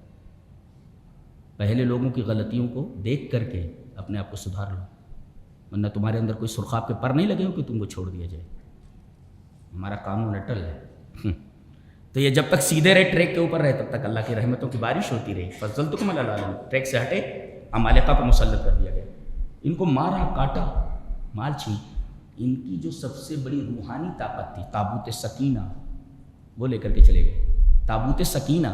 پہلے لوگوں کی غلطیوں کو دیکھ کر کے اپنے آپ کو سدھار لو, ورنہ تمہارے اندر کوئی سرخاب کے پر نہیں لگے ہو کہ تم کو چھوڑ دیا جائے. ہمارا قانون اٹل ہے. تو یہ جب تک سیدھے رہے ٹریک کے اوپر رہے تب تک اللہ کی رحمتوں کی بارش ہوتی رہی. فضلتکم علی العالمین. ٹریک سے ہٹے, عمالقہ کو مسلط کر دیا گیا, ان کو مارا کاٹا, مال چھین. ان کی جو سب سے بڑی روحانی طاقت تھی تابوت سکینہ, وہ لے کر کے چلے گئے. تابوت سکینہ,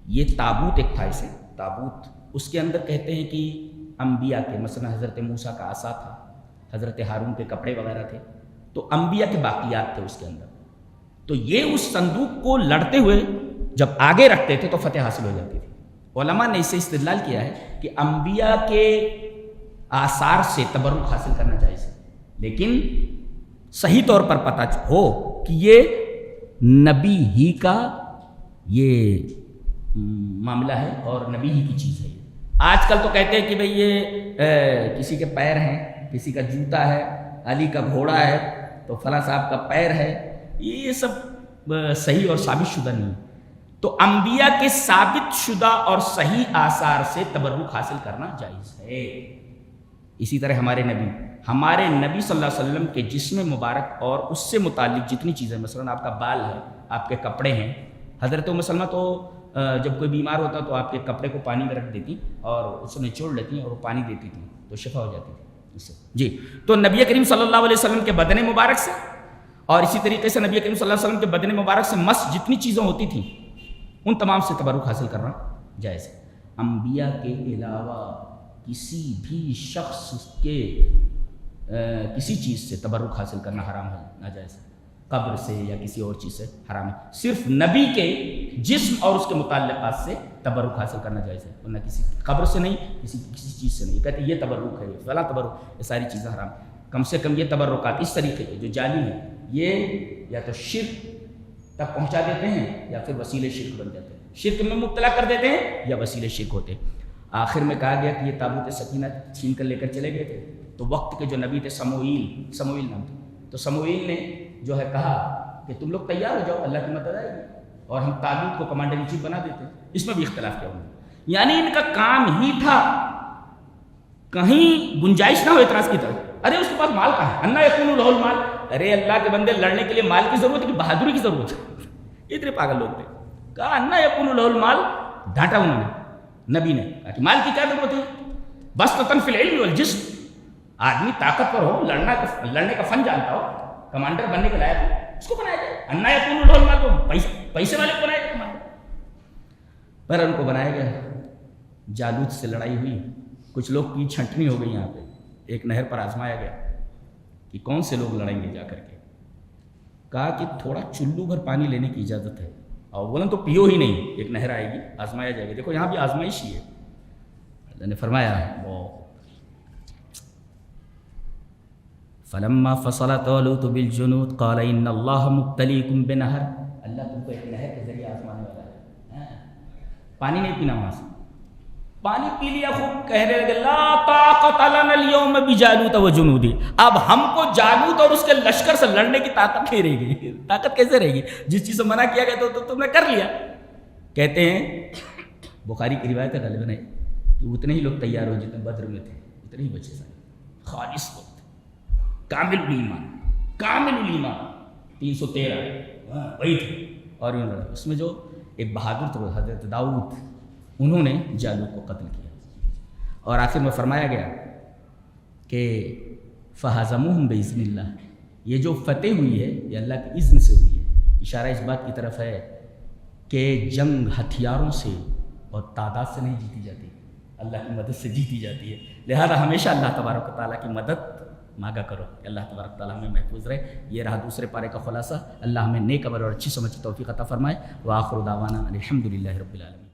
یہ تابوت ایک تھا, اسے تابوت, اس کے اندر کہتے ہیں کہ انبیاء کے, مثلا حضرت موسیٰ کا عصا تھا, حضرت ہارون کے کپڑے وغیرہ تھے, تو انبیاء کے باقیات تھے اس کے اندر. تو یہ اس صندوق کو لڑتے ہوئے جب آگے رکھتے تھے تو فتح حاصل ہو جاتی تھی. علماء نے اسے استدلال کیا ہے کہ انبیاء کے آثار سے تبرک حاصل کرنا جائز ہے, لیکن صحیح طور پر پتہ ہو کہ یہ نبی ہی کا یہ معاملہ ہے اور نبی ہی کی چیز ہے. آج کل تو کہتے ہیں کہ بھئی یہ کسی کے پیر ہیں, کسی کا جوتا ہے, علی کا گھوڑا ہے تو فلاں صاحب کا پیر ہے. یہ سب صحیح اور ثابت شدہ نہیں. تو انبیاء کے ثابت شدہ اور صحیح آثار سے تبرک حاصل کرنا جائز ہے. اسی طرح ہمارے نبی صلی اللہ علیہ وسلم کے جسم مبارک اور اس سے متعلق جتنی چیزیں, مثلا آپ کا بال ہے, آپ کے کپڑے ہیں. حضرت ام سلمہ تو جب کوئی بیمار ہوتا تو آپ کے کپڑے کو پانی میں رکھ دیتی اور اس کو نچوڑ لیتی اور وہ پانی دیتی تھی تو شفا ہو جاتی تھی اس سے. جی, تو نبی کریم صلی اللہ علیہ وسلم کے بدن مبارک سے اور اسی طریقے سے نبی کریم صلی اللہ علیہ وسلم کے بدن مبارک سے مس جتنی چیزیں ہوتی تھیں ان تمام سے تبرک حاصل کرنا جائز ہے. انبیاء کے علاوہ کسی بھی شخص کے کسی چیز سے تبرک حاصل کرنا حرام ہے, ناجائز ہے. قبر سے یا کسی اور چیز سے حرام ہے. صرف نبی کے جسم اور اس کے متعلقات سے تبرک حاصل کرنا جائز ہے, ورنہ کسی قبر سے نہیں, کسی چیز سے نہیں. کہتے ہیں یہ تبرک ہے, یہ فلاں تبرک, یہ ساری چیزیں حرام. کم سے کم یہ تبرکات اس طریقے کے جو جعلی ہیں یہ یا تو شرک تک پہنچا دیتے ہیں یا پھر وسیلے شرک بن جاتے ہیں, شرک میں مبتلا کر دیتے ہیں یا وسیلے شرک ہوتے ہیں. آخر میں کہا گیا کہ یہ تابوت سکینہ چھین کر لے کر چلے گئے تھے تو وقت کے جو نبی تھے سموئیل نام تھا, تو سموئیل نے جو ہے کہا کہ تم لوگ تیار ہو جاؤ, اللہ کی مدد آئے گی اور ہم تابوت کو کمانڈر ان چیف بنا دیتے ہیں. اس میں بھی اختلاف کیا ہوگا, یعنی ان کا کام ہی تھا کہیں گنجائش نہ ہو اعتراض کی طرف. ارے اس کے پاس مال کہاں ہے, انا یکون لہ المال. ارے اللہ کے بندے لڑنے کے لیے مال کی ضرورت ہے کہ بہادری کی ضرورت ہے؟ اتنے پاگل لوگ تھے. کہا انا یکون لہ المال, ڈانٹا انہوں نے. نبی نے کہا کہ مال کی کیا ضرورت ہے, بس تو فی العلم والجسم. آدمی طاقتور ہو, لڑنے کا فن جانتا ہو, کمانڈر بننے کے لائق ہو, اس کو بنایا جائے. انا یکون لہ المال کو پیسے والے کو بنایا جائے کمانڈر. پر ان کو بنایا گیا. جالوت سے لڑائی ہوئی, کچھ لوگ کی چھنٹنی ہو گئی. یہاں پہ ایک نہر پر آزمایا گیا کہ کون سے لوگ لڑیں گے. جا کر کے کہا کہ تھوڑا چلو بھر پانی لینے کی اجازت ہے, اور بولیں تو پیو ہی نہیں, ایک نہر آئے گی, آزمایا جائے گا. دیکھو یہاں بھی آزمائش ہی ہے. اللہ نے فرمایا وہ فلما فصل طالوت بالجنود قال ان اللہ مبتلیکم بنہر, اللہ تم کو ایک نہر کے ذریعے آزمانے والا ہے. پانی نہیں پینا وہاں سے, پانی پی لیا خوب, کہنے لگے لا طاقت لنا اليوم بجالوت وجنودہ, اب ہم کو جالوت اور اس کے لشکر سے لڑنے کی طاقت نہیں رہے گی. طاقت کیسے رہے گی, جس چیز سے منع کیا گیا تو تم نے کر لیا. کہتے ہیں بخاری کی روایت ہے غالباً ہے کہ اتنے ہی لوگ تیار ہو جتنے بدر میں تھے, اتنے ہی بچے سارے, خالص وقت, کامل الایمان, کامل الایمان, 313 وہی تھے. اور اس میں جو ایک بہادر تھے حضرت داؤد, انہوں نے جالوت کو قتل کیا. اور آخر میں فرمایا گیا کہ فہزموہم باذن اللہ, یہ جو فتح ہوئی ہے یہ اللہ کی اذن سے ہوئی ہے. اشارہ اس بات کی طرف ہے کہ جنگ ہتھیاروں سے اور تعداد سے نہیں جیتی جاتی, اللہ کی مدد سے جیتی جاتی ہے. لہذا ہمیشہ اللہ تبارک و تعالیٰ کی مدد مانگا کرو کہ اللہ تبارک و تعالیٰ ہمیں محفوظ رہے. یہ رہا دوسرے پارے کا خلاصہ. اللہ ہمیں نیک عمل اور اچھی سمجھ کی توفیق عطا فرمائے. وآخر دعوانا الحمدللہ رب العالمین.